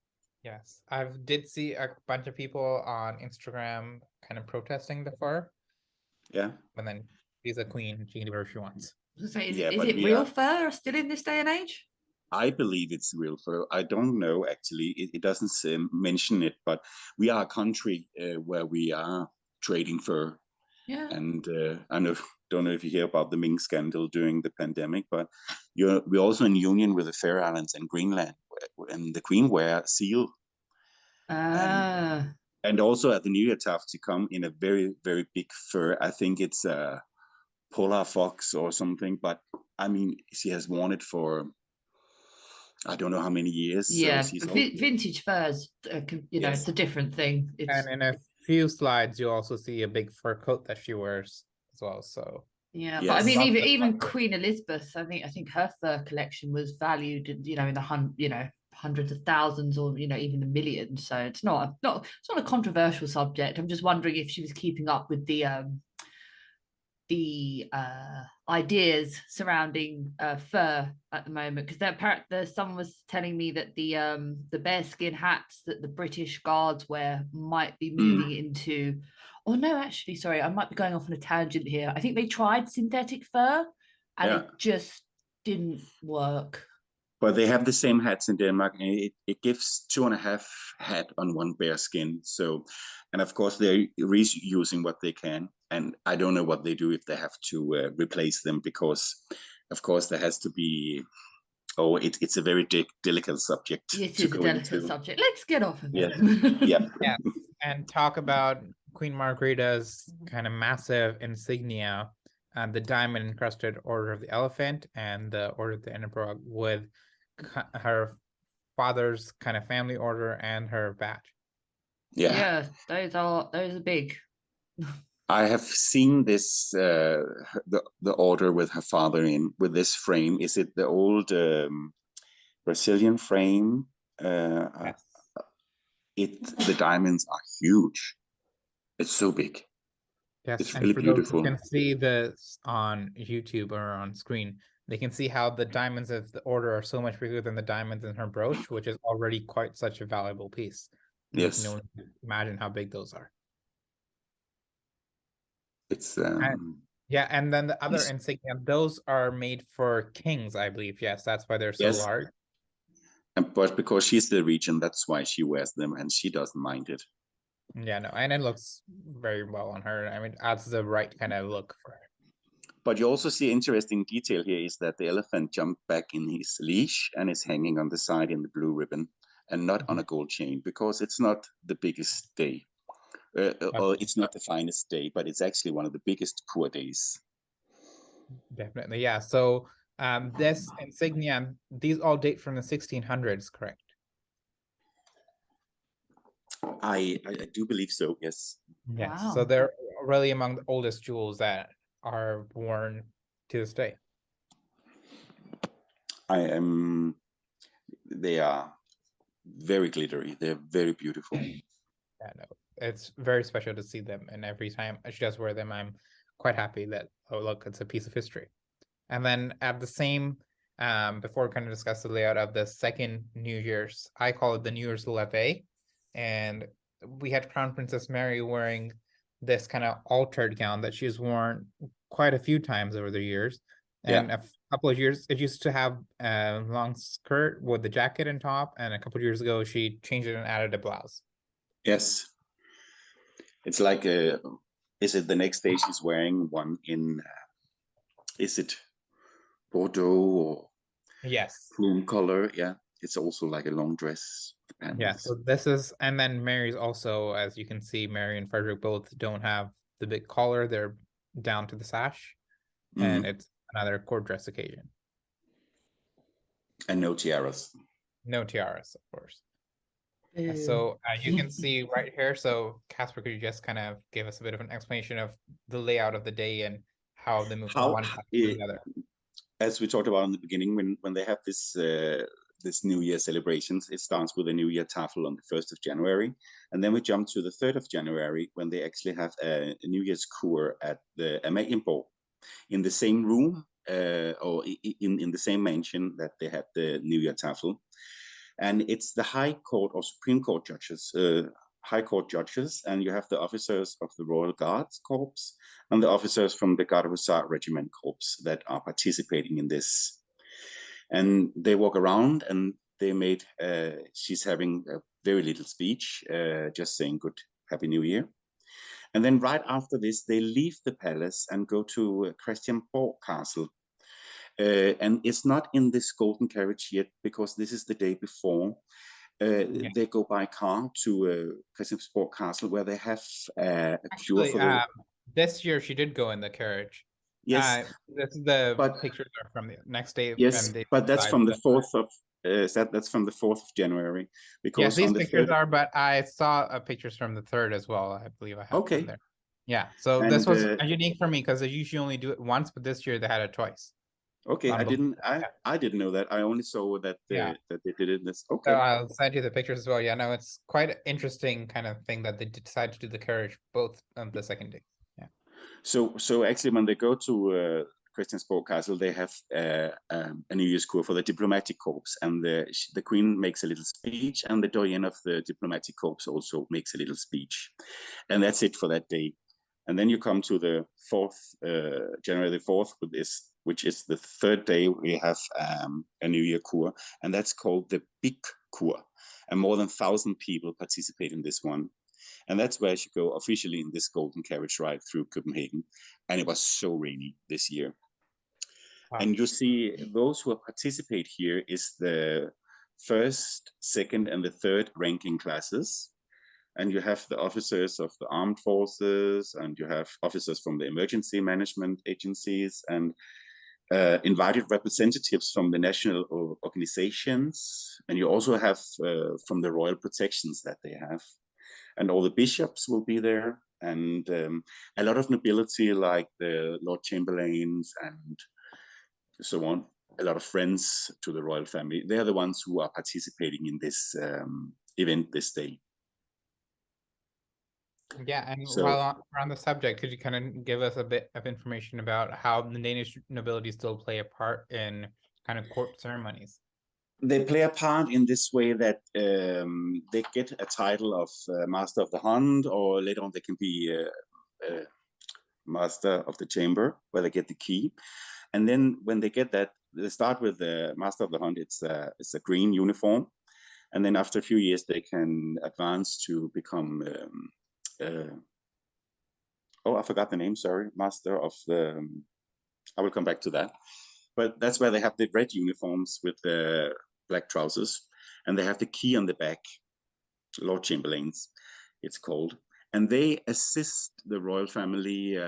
Yes, I did see a bunch of people on Instagram kind of protesting the fur. Yeah. And then she's a queen, she can do whatever she wants. So is it real fur still in this day and age? I believe it's real fur. I don't know, actually. It doesn't mention it, but we are a country where we are trading fur. Yeah. And I don't know if you hear about the mink scandal during the pandemic, but we're also in union with the Faroe Islands and Greenland, and the Queen wear seal. And also at the New Year Taft to come in a very, very big fur. I think it's a polar fox or something, but I mean, she has worn it for I don't know how many years. Yeah, so vintage furs, it's a different thing. And in a few slides, you also see a big fur coat that she wears as well. So yeah, but I mean, even Queen Elizabeth, I think her fur collection was valued, in the hundreds of thousands, or even the millions. So it's not a controversial subject. I'm just wondering if she was keeping up with the ideas surrounding fur at the moment, because someone was telling me that the bearskin hats that the British Guards wear might be moving into. Oh no, actually, sorry, I might be going off on a tangent here. I think they tried synthetic fur and it just didn't work. But they have the same hats in Denmark, and it gives 2.5 hat on one bearskin. So, and of course they're reusing what they can. And I don't know what they do if they have to replace them, because of course there has to be. Oh, it's a very delicate subject. It is a delicate subject. Let's get off of it. Yeah. Yeah, and talk about Queen Margrethe's kind of massive insignia, the diamond encrusted Order of the Elephant and the Order of the Edinburgh, with her father's kind of family order and her badge. Yeah, those are big. I have seen this the order with her father with this frame. Is it the old Brazilian frame? Yes. The diamonds are huge. It's so big. Yes, it's and really for beautiful. Those who can see this on YouTube or on screen, they can see how the diamonds of the order are so much bigger than the diamonds in her brooch, which is already quite such a valuable piece. Yes. You can only imagine how big those are. It's yeah, and then the other insignia, those are made for kings, I believe. Yes, that's why they're so large. But because she's the regent, that's why she wears them, and she doesn't mind it. Yeah, no, and it looks very well on her. I mean, it adds the right kind of look for her. But you also see interesting detail here is that the elephant jumped back in his leash and is hanging on the side in the blue ribbon, and not on a gold chain, because it's not the biggest day. Or it's not the finest day, but it's actually one of the biggest poor days. Definitely, yeah. So this insignia, these all date from the 1600s, correct? I do believe so, yes. Yes, wow. So they're really among the oldest jewels that are worn to this day. They are very glittery. They're very beautiful. Yeah, no, it's very special to see them, and every time she does wear them, I'm quite happy that, oh look, it's a piece of history. And then at the same, before we kind of discuss the layout of the second New Year's, I call it the New Year's Levée, and we had Crown Princess Mary wearing this kind of altered gown that she's worn quite a few times over the years. And a couple of years, it used to have a long skirt with the jacket and top, and a couple of years ago, she changed it and added a blouse. Yes. It's like, is it the next day she's wearing one in, is it Bordeaux or yes, plume color? Yeah, it's also like a long dress. Yeah, so this is, and then Mary's also, as you can see, Mary and Frederick both don't have the big collar. They're down to the sash, and it's another court dress occasion. And no tiaras. No tiaras, of course. So you can see right here. So Kaspar, could you just kind of give us a bit of an explanation of the layout of the day and how they move from one to the other? As we talked about in the beginning, when they have this New Year celebrations, it starts with a New Year tafel on the 1st of January, and then we jump to the 3rd of January when they actually have a New Year's kur at the Amalienborg, in the same room or in the same mansion that they had the New Year tafel. And it's the High Court or Supreme Court judges, High Court judges, and you have the officers of the Royal Guards Corps and the officers from the Garde Hussar Regiment Corps that are participating in this. And they walk around, and they made, she's having a very little speech, just saying good, Happy New Year. And then right after this, they leave the palace and go to Christiansborg Castle. And it's not in this golden carriage yet, because this is the day before. They go by car to Christiansborg Castle, where they have a cure for the... This year she did go in the carriage. Yes. This is the pictures are from the next day. Yes, but that's from the 4th of... that's from the 4th of January. Because these pictures are, but I saw pictures from the 3rd as well. I believe I have them there. Yeah, so this was unique for me because they usually only do it once, but this year they had it twice. Okay, I didn't know that. I only saw that that they did it this. Okay, so I'll send you the pictures as well. Yeah, no, it's quite an interesting kind of thing that they decided to do the carriage both on the second day. Yeah. So actually, when they go to Christiansborg Castle, they have a New Year's kur for the diplomatic corps, and the Queen makes a little speech, and the doyen of the diplomatic corps also makes a little speech, and that's it for that day. And then you come to the 4th, January the 4th, with this, which is the 3rd day. We have a New Year kur, and that's called the Big Kur, and more than 1,000 people participate in this one. And that's where she go officially in this golden carriage ride through Copenhagen. And it was so rainy this year. Wow. And you see those who participate here is the 1st, 2nd, and the 3rd ranking classes. And you have the officers of the armed forces, and you have officers from the emergency management agencies, and invited representatives from the national organizations. And you also have from the royal protections that they have. And all the bishops will be there, and a lot of nobility like the Lord Chamberlains and so on, a lot of friends to the royal family. They're the ones who are participating in this event this day. Yeah, and so, while we're on the subject, could you kind of give us a bit of information about how the Danish nobility still play a part in kind of court ceremonies? They play a part in this way that they get a title of Master of the Hunt, or later on they can be Master of the Chamber, where they get the key. And then when they get that, they start with the Master of the Hunt. It's a green uniform. And then after a few years, they can advance to become... I forgot the name, sorry. Master of the... I will come back to that. But that's where they have the red uniforms with the black trousers, and they have the key on the back, Lord Chamberlains, it's called. And they assist the royal family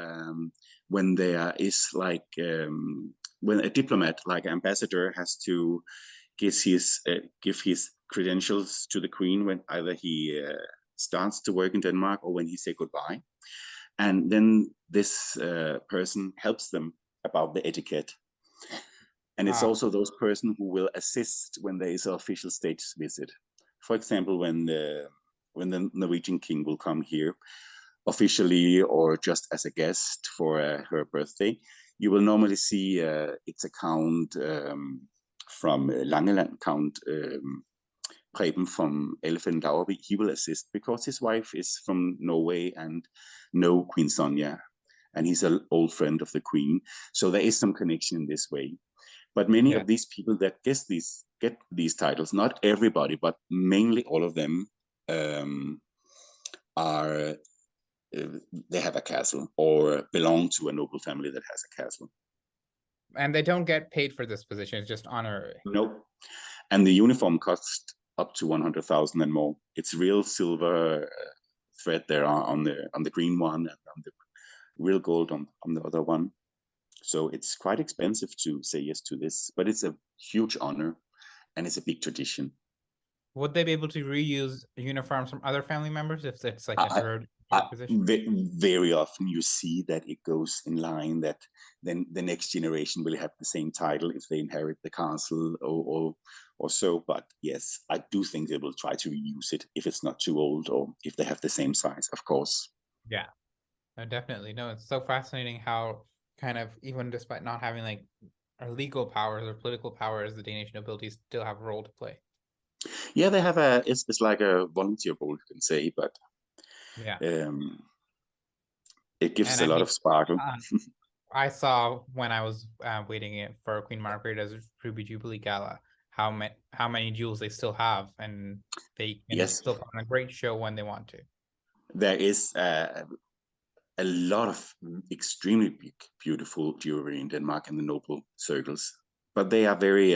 when there is like, when a diplomat, like an ambassador, has to give his credentials to the Queen when either he starts to work in Denmark or when he say goodbye. And then this person helps them about the etiquette. And it's also those person who will assist when there is an official state visit. For example, when the Norwegian king will come here officially or just as a guest for her birthday, you will normally see it's a count from Langeland, Count Preben from Elephant Laurvig. He will assist because his wife is from Norway and know Queen Sonja, and he's an old friend of the Queen. So there is some connection in this way. But many of these people that get these titles, not everybody, but mainly all of them, they have a castle or belong to a noble family that has a castle. And they don't get paid for this position; it's just honorary. Nope. And the uniform costs up to 100,000 and more. It's real silver thread there on the green one, and on the real gold on the other one. So it's quite expensive to say yes to this, but it's a huge honor, and it's a big tradition. Would they be able to reuse uniforms from other family members if it's like a third position? Very often you see that it goes in line, that then the next generation will have the same title if they inherit the castle or so. But yes, I do think they will try to reuse it if it's not too old or if they have the same size, of course. Yeah, no, definitely. No, it's so fascinating how kind of, even despite not having like legal powers or political powers, the Danish nobility still have a role to play. Yeah, they have it's like a volunteer role, you can say, but yeah, it gives a lot of sparkle. I saw when I was waiting for Queen Margret's Ruby Jubilee Gala how many jewels they still have, and they can still put on a great show when they want to. There is a lot of extremely big, beautiful jewelry in Denmark in the noble circles, but they are very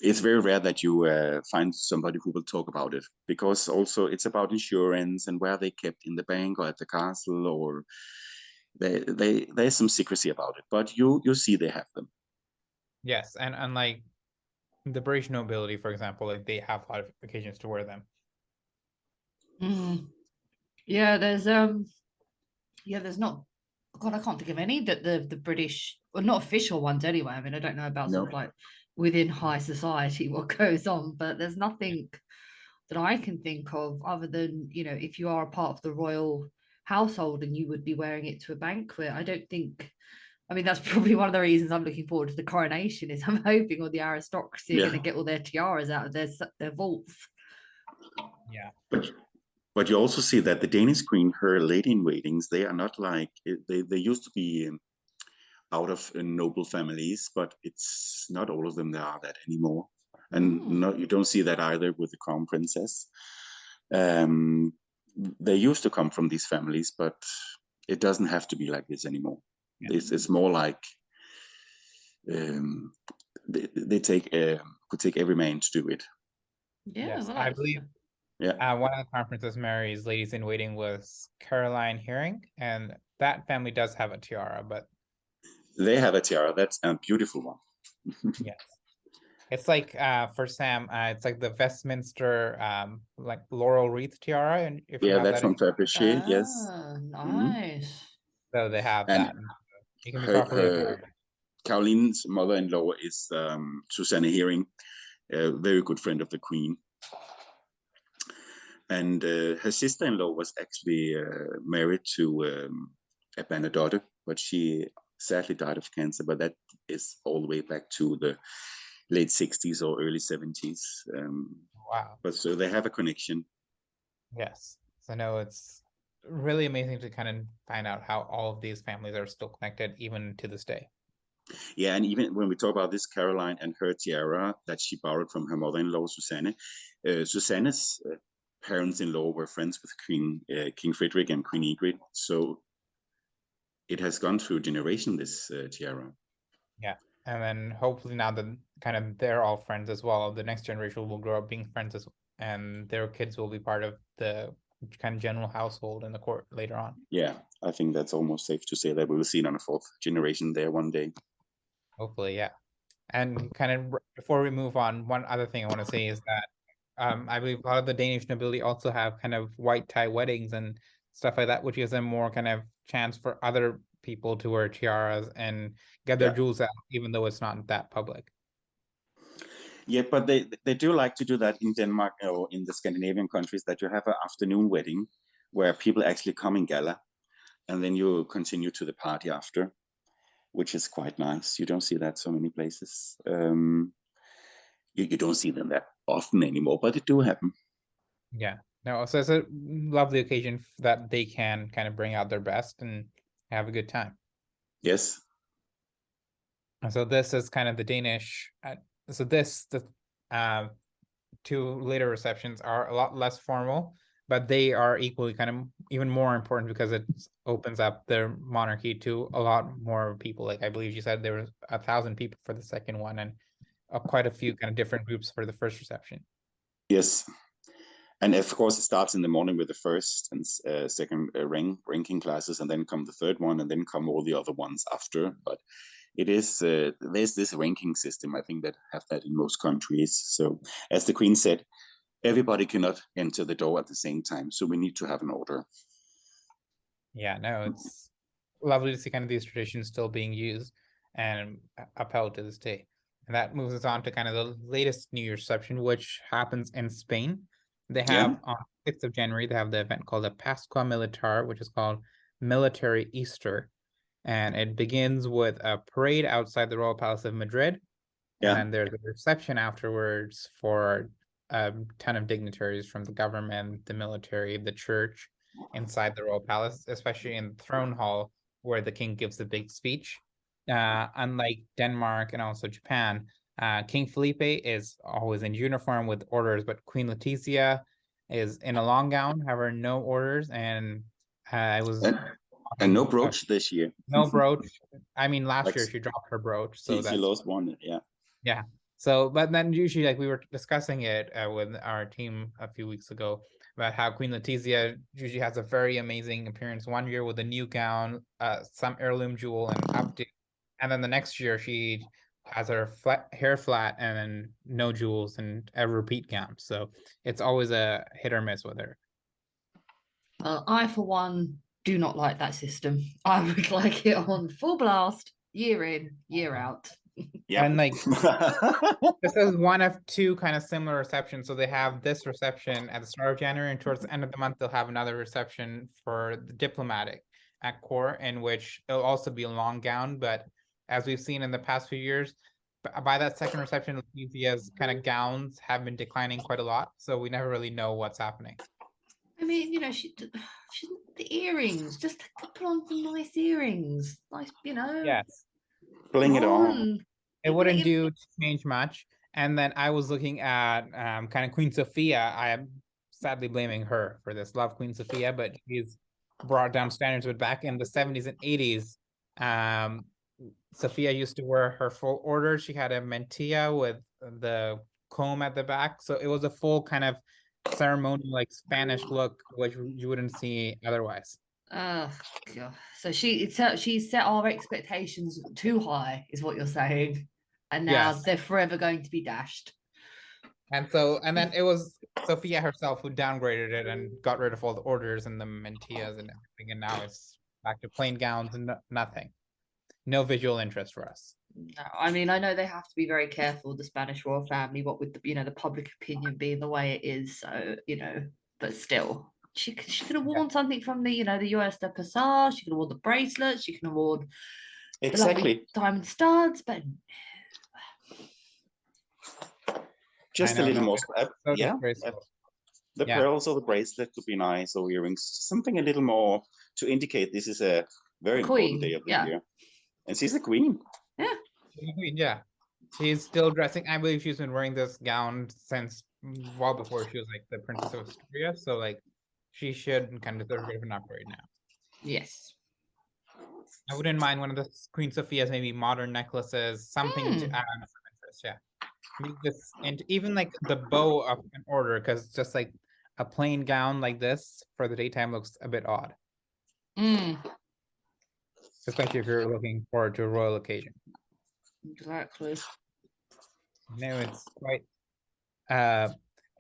it's very rare that you find somebody who will talk about it, because also it's about insurance and where they kept in the bank or at the castle, or there's some secrecy about it, but you see they have them. Yes, and unlike the British nobility, for example, like they have a lot of occasions to wear them. Yeah, there's not, God, I can't think of any that the British, or not official ones anyway. I mean, I don't know about sort of like within high society what goes on, but there's nothing that I can think of other than, you know, if you are a part of the royal household and you would be wearing it to a banquet. I don't think, I mean, that's probably one of the reasons I'm looking forward to the coronation, is I'm hoping all the aristocracy are going to get all their tiaras out of their vaults. Yeah. But you also see that the Danish queen, her lady-in-waitings, they are not like, they used to be out of noble families, but it's not all of them that are that anymore. And you don't see that either with the crown princess. They used to come from these families, but it doesn't have to be like this anymore. Yeah. It's more like they could take every man to do it. Yeah, yes, well, I believe. Yeah. One of the Crown Princess Mary's ladies in waiting was Caroline Herring, and that family does have a tiara, but they have a tiara. That's a beautiful one. Yes, it's like for Sam, it's like the Westminster like laurel wreath tiara, and if you have that's that from Fabergé. Yes, nice. So they have and that. You can be properly. Caroline's mother-in-law is Susanne Herring, a very good friend of the Queen. And her sister-in-law was actually married to a Bernadotte, but she sadly died of cancer. But that is all the way back to the late 60s or early 70s. Wow. But so they have a connection. Yes. So no, it's really amazing to kind of find out how all of these families are still connected even to this day. Yeah, and even when we talk about this Caroline and her tiara that she borrowed from her mother-in-law, Susanne, Susanne's parents-in-law were friends with King Frederick and Queen Ingrid. So it has gone through a generation, this tiara. Yeah, and then hopefully now that kind of they're all friends as well, the next generation will grow up being friends as well, and their kids will be part of the kind of general household in the court later on. Yeah, I think that's almost safe to say that we will see it on a fourth generation there one day. Hopefully, yeah. And kind of before we move on, one other thing I want to say is that I believe a lot of the Danish nobility also have kind of white tie weddings and stuff like that, which gives them more kind of chance for other people to wear tiaras and get their jewels out, even though it's not that public. Yeah, but they do like to do that in Denmark or in the Scandinavian countries, that you have an afternoon wedding where people actually come in gala, and then you continue to the party after, which is quite nice. You don't see that so many places. You don't see them that often anymore, but it do happen. Yeah, no, so it's a lovely occasion that they can kind of bring out their best and have a good time. Yes. And so this is kind of the Danish. So the two later receptions are a lot less formal, but they are equally kind of even more important because it opens up their monarchy to a lot more people. Like I believe you said there was 1,000 people for the second one, and quite a few kind of different groups for the first reception. Yes. And of course, it starts in the morning with the first and second ranking classes, and then come the third one, and then come all the other ones after. But it is there's this ranking system, I think, that have that in most countries. So as the Queen said, everybody cannot enter the door at the same time, so we need to have an order. Yeah, no, it's lovely to see kind of these traditions still being used and upheld to this day. And that moves us on to kind of the latest New Year's reception, which happens in Spain. They have on 6th of January, they have the event called the Pascua Militar, which is called Military Easter. And it begins with a parade outside the Royal Palace of Madrid. And then there's a reception afterwards for a ton of dignitaries from the government, the military, the church inside the Royal Palace, especially in the throne hall where the king gives the big speech. Unlike Denmark and also Japan, King Felipe is always in uniform with orders, but Queen Letizia is in a long gown, however, no orders. And I was... And no brooch this year. No brooch. I mean, last year she dropped her brooch, so she lost one. Yeah. So, but then usually, like we were discussing it with our team a few weeks ago about how Queen Letizia usually has a very amazing appearance one year with a new gown, some heirloom jewel, and update, and then the next year she has her hair flat and then no jewels and a repeat gown. So it's always a hit or miss with her. I, for one, do not like that system. I would like it on full blast, year in, year out. Yeah, and like this is one of two kind of similar receptions. So they have this reception at the start of January, and towards the end of the month they'll have another reception for the diplomatic at court, in which it'll also be a long gown. But as we've seen in the past few years, by that second reception, Letizia's kind of gowns have been declining quite a lot, so we never really know what's happening. I mean, you know, she the earrings, just put on some nice earrings, nice, you know. Yes, bling it on. It wouldn't do to change much. And then I was looking at kind of Queen Sophia. I am sadly blaming her for this. Love Queen Sophia, but she's brought down standards. But back in the 70s and 80s, Sophia used to wear her full order. She had a mantilla with the comb at the back. So it was a full kind of ceremonial, like Spanish look, which you wouldn't see otherwise. Oh God! So she set our expectations too high, is what you're saying, and now they're forever going to be dashed. And then it was Sophia herself who downgraded it and got rid of all the orders and the mantillas and everything, and now it's back to plain gowns and nothing. No visual interest for us. No, I mean, I know they have to be very careful, the Spanish royal family, what with the the public opinion being the way it is. So but still. She could have worn something from the the US de Passage. She could have worn the bracelets. She could have worn the diamond studs, but just a little more. The pearls or the bracelet could be nice, or earrings. Something a little more to indicate this is a very important day of the year. And she's the queen. Yeah. She's the queen. Yeah. She's still dressing. I believe she's been wearing this gown since well before she was like the Princess of Astoria. So like. She should kind of deserve a bit of an upgrade now. Yes. I wouldn't mind one of the Queen Sophia's maybe modern necklaces, something to add some interest. Yeah. Make this, and even like the bow of an order, because just like a plain gown like this for the daytime looks a bit odd. Especially if you're looking forward to a royal occasion. Exactly. No, it's quite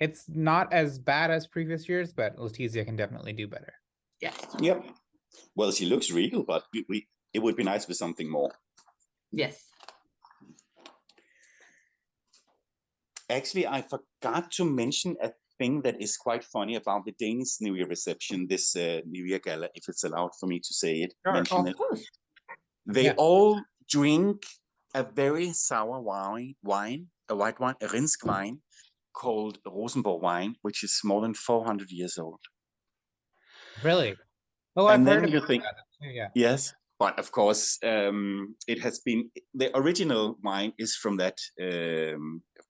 it's not as bad as previous years, but Letizia can definitely do better. Yes. Yep. Well, she looks regal, but it would be nice with something more. Yes. Actually, I forgot to mention a thing that is quite funny about the Danish New Year reception, this New Year gala, if it's allowed for me to say it, mention it. They all drink a very sour wine, a white wine, a Rinsk wine, called Rosenborg wine, which is more than 400 years old. Really? Oh, I've heard of that. Yeah. Yes, but of course, it has been, the original wine is from that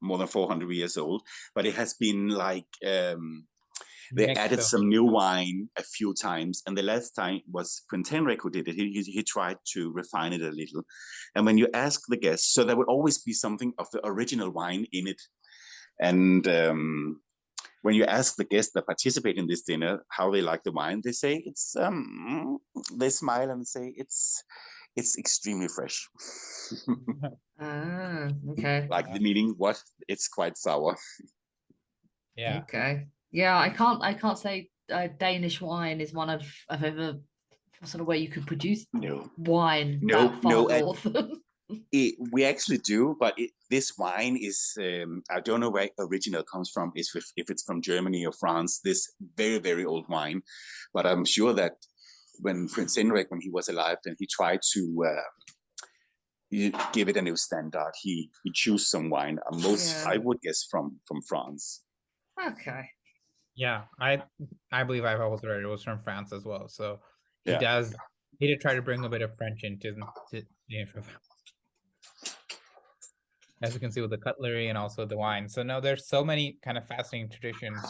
more than 400 years old, but it has been like, they added some new wine a few times, and the last time was Prince Henrik who did it. He tried to refine it a little. And when you ask the guests, so there would always be something of the original wine in it. And when you ask the guests that participate in this dinner how they like the wine, they say it's they smile and say it's extremely fresh. Okay. Like the meaning, what? It's quite sour. Yeah. Okay. Yeah, I can't say Danish wine is one I've ever sort of where you could produce wine that far north. We actually do, but this wine is, I don't know where original comes from, if it's from Germany or France, this very, very old wine. But I'm sure that when Prince Henrik, when he was alive, then he tried to give it a new standard. He chose some wine, I would guess from France. Okay. Yeah, I believe I've also read it was from France as well. So he did try to bring a bit of French into the intro. As you can see with the cutlery and also the wine. So no, there's so many kind of fascinating traditions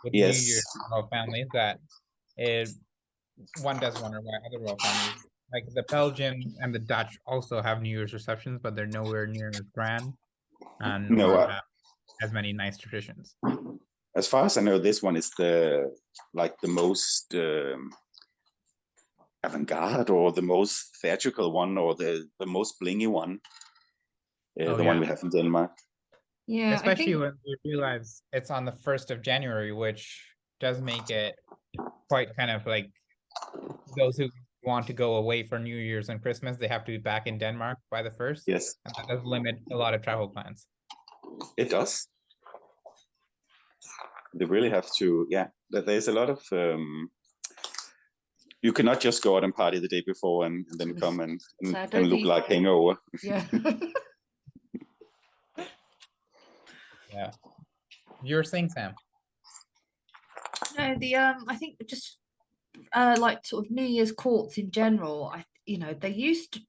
with New Year's royal families that one does wonder why other royal families, like the Belgian and the Dutch, also have New Year's receptions, but they're nowhere near as grand and nor have as many nice traditions. As far as I know, this one is the most avant-garde or the most theatrical one or the most blingy one. One we have in Denmark. Yeah, especially when we realize it's on the 1st of January, which does make it quite kind of like those who want to go away for New Year's and Christmas, they have to be back in Denmark by the 1st. Yes. And that does limit a lot of travel plans. It does. They really have to, there's a lot of, you cannot just go out and party the day before and then come and look like hangover. Yeah. Yeah. You're saying, Sam? No, I think just like sort of New Year's courts in general, they used to,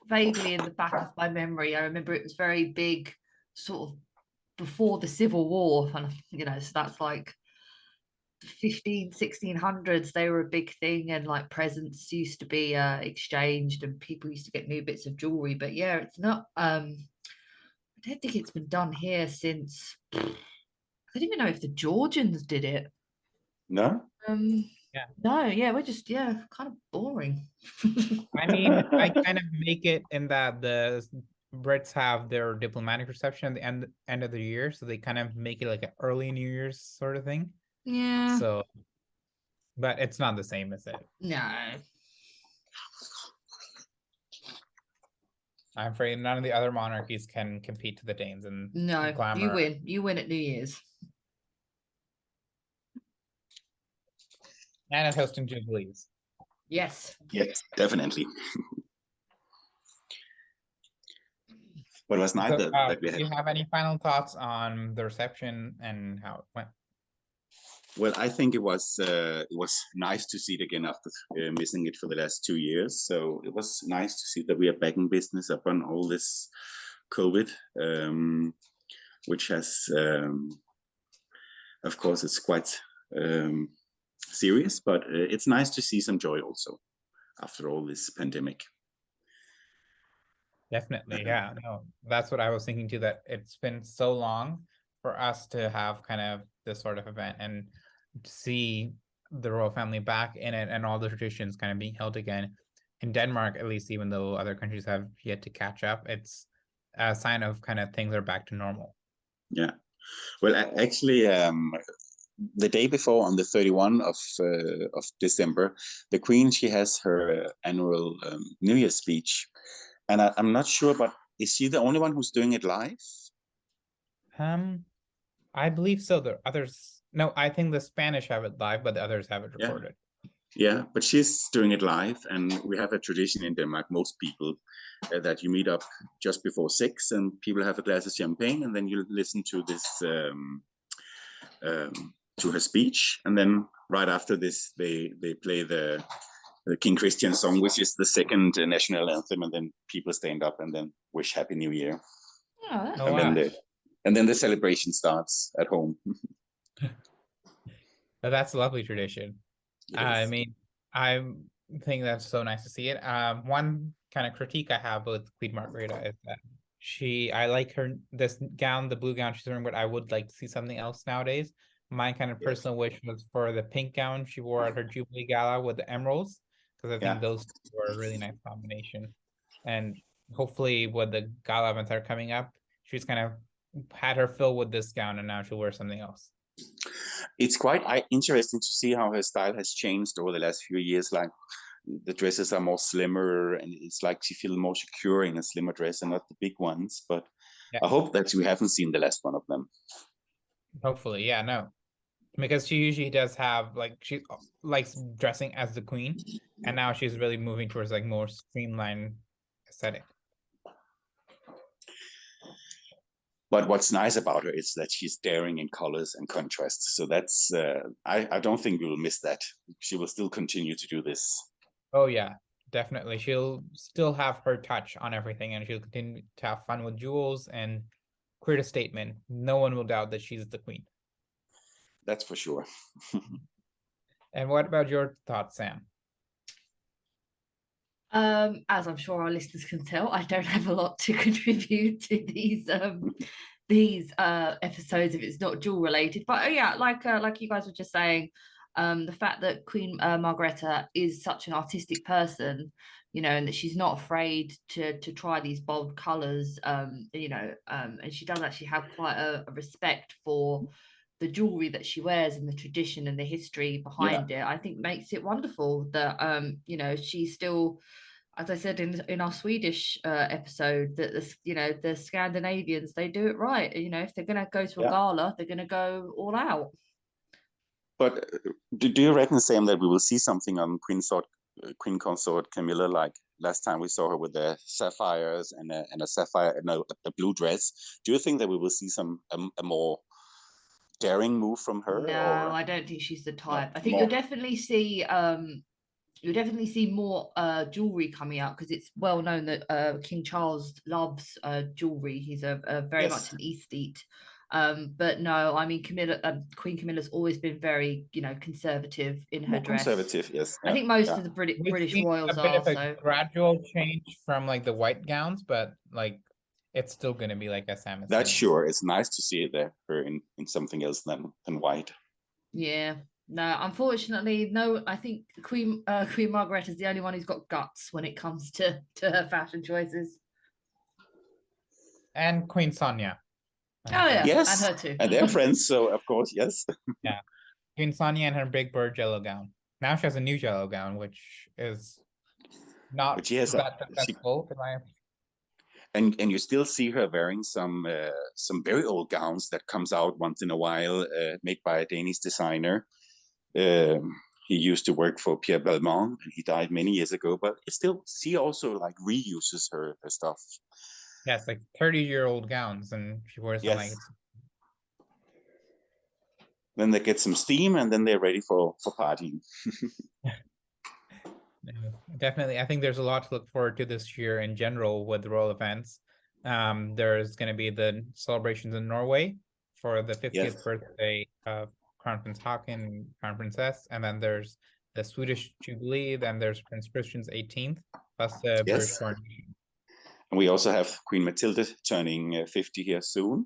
vaguely in the back of my memory, I remember it was very big sort of before the Civil War, and so that's like 1600s, they were a big thing, and like presents used to be exchanged and people used to get new bits of jewelry. But yeah, it's not I don't think it's been done here since, I don't even know if the Georgians did it. No? We're just kind of boring. I mean, I kind of make it in that the Brits have their diplomatic reception at the end of the year, so they kind of make it like an early New Year's sort of thing. Yeah. So, but it's not the same as it. No. I'm afraid none of the other monarchies can compete to the Danes in glamour. You win. You win at New Year's. And at hosting jubilees. Yes. Yes, definitely. But it was nice that we had. Do you have any final thoughts on the reception and how it went? Well, I think it was nice to see it again after missing it for the last 2 years. So it was nice to see that we are back in business upon all this COVID, which has, of course, it's quite serious, but it's nice to see some joy also after all this pandemic. Definitely, yeah. No, that's what I was thinking too, that it's been so long for us to have kind of this sort of event and to see the royal family back in it and all the traditions kind of being held again. In Denmark, at least, even though other countries have yet to catch up, it's a sign of kind of things are back to normal. Yeah. Well, actually, the day before, on the 31 of December, the Queen, she has her annual New Year's speech. And I'm not sure, but is she the only one who's doing it live? I believe so. The others, no, I think the Spanish have it live, but the others have it recorded. Yeah, but she's doing it live, and we have a tradition in Denmark, most people, that you meet up just before 6 and people have a glass of champagne, and then you listen to this, to her speech, and then right after this, they play the King Christian song, which is the second national anthem, and then people stand up and then wish Happy New Year. And then the celebration starts at home. That's a lovely tradition. Yes. I mean, I think that's so nice to see it. One kind of critique I have with Queen Margrethe is that I like this gown, the blue gown she's wearing, but I would like to see something else nowadays. My kind of personal wish was for the pink gown she wore at her Jubilee Gala with the emeralds, because I think those were a really nice combination. And hopefully with the gala events that are coming up, she's kind of had her fill with this gown and now she'll wear something else. It's quite interesting to see how her style has changed over the last few years. Like the dresses are more slimmer, and it's like she feels more secure in a slimmer dress and not the big ones. But I hope that we haven't seen the last one of them. Hopefully, yeah, no. Because she usually does have, like, she likes dressing as the queen, and now she's really moving towards like more streamlined aesthetic. But what's nice about her is that she's daring in colors and contrasts. So that's, I don't think we will miss that. She will still continue to do this. Oh yeah, definitely. She'll still have her touch on everything, and she'll continue to have fun with jewels and create a statement. No one will doubt that she's the queen. That's for sure. And what about your thoughts, Sam? As I'm sure our listeners can tell, I don't have a lot to contribute to these episodes if it's not jewel related. But yeah, like you guys were just saying, the fact that Queen Margrethe is such an artistic person, you know, and that she's not afraid to try these bold colors, you know, and she does actually have quite a respect for the jewelry that she wears and the tradition and the history behind it. I think makes it wonderful that you know, she's still, as I said in our Swedish episode, that the Scandinavians, they do it right. You know, if they're going to go to a gala, they're going to go all out. But do you reckon, Sam, that we will see something on Queen Consort Camilla, like last time we saw her with the sapphires and a sapphire, no, a blue dress? Do you think that we will see a more daring move from her? No, I don't think she's the type. I think you'll definitely see more jewelry coming out, because it's well known that King Charles loves jewelry. He's a very much an aesthete. But no, I mean, Queen Camilla's always been very, you know, conservative in her dress. Conservative, yes. I think most of the British royals are. A bit of a gradual change from like the white gowns, but like it's still going to be like a Sam. That's sure. It's nice to see her in something else than white. Yeah. No, unfortunately, no. I think Queen Margrethe is the only one who's got guts when it comes to her fashion choices. And Queen Sonia. Oh yeah, yes, and her too. And they're friends, so of course, yes. Yeah, Queen Sonia and her big bird yellow gown. Now she has a new yellow gown, which is not that successful. And you still see her wearing some very old gowns that comes out once in a while, made by a Danish designer. He used to work for Pierre Belmont, and he died many years ago. But she also like reuses her stuff. Yes, like 30-year-old gowns, and she wears them like. Then they get some steam, and then they're ready for partying. Definitely, I think there's a lot to look forward to this year in general with the royal events. There's going to be the celebrations in Norway for the 50th birthday of Crown Prince Haakon, Crown Princess, and then there's the Swedish Jubilee. Then there's Prince Christian's 18th, plus the British coronation. And we also have Queen Matilda turning 50 here soon.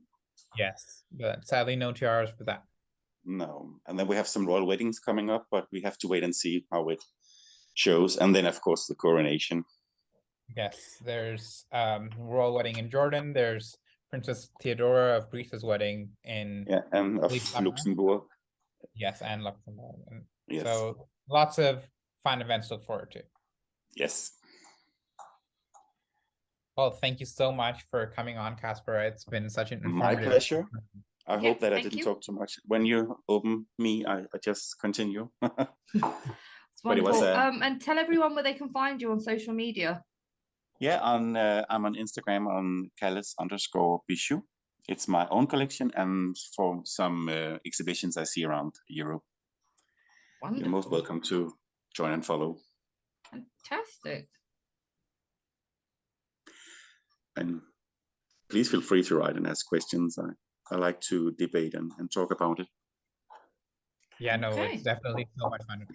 Yes, but sadly no tiaras for that. No, and then we have some royal weddings coming up, but we have to wait and see how it shows. And then, of course, the coronation. Yes, there's royal wedding in Jordan. There's Princess Theodora of Greece's wedding in and of Luxembourg. Yes, and Luxembourg. Yes. So lots of fun events to look forward to. Yes. Well, thank you so much for coming on, Kaspar. It's been such an informative. My pleasure. I hope that I didn't talk too much. When you open me, I just continue. It's wonderful. And tell everyone where they can find you on social media. Yeah, I'm on Instagram on Kalles_Bijoux. It's my own collection and for some exhibitions I see around Europe. Wonderful. You're most welcome to join and follow. Fantastic. And please feel free to write and ask questions. I like to debate and talk about it. Yeah, no, it's definitely so much fun.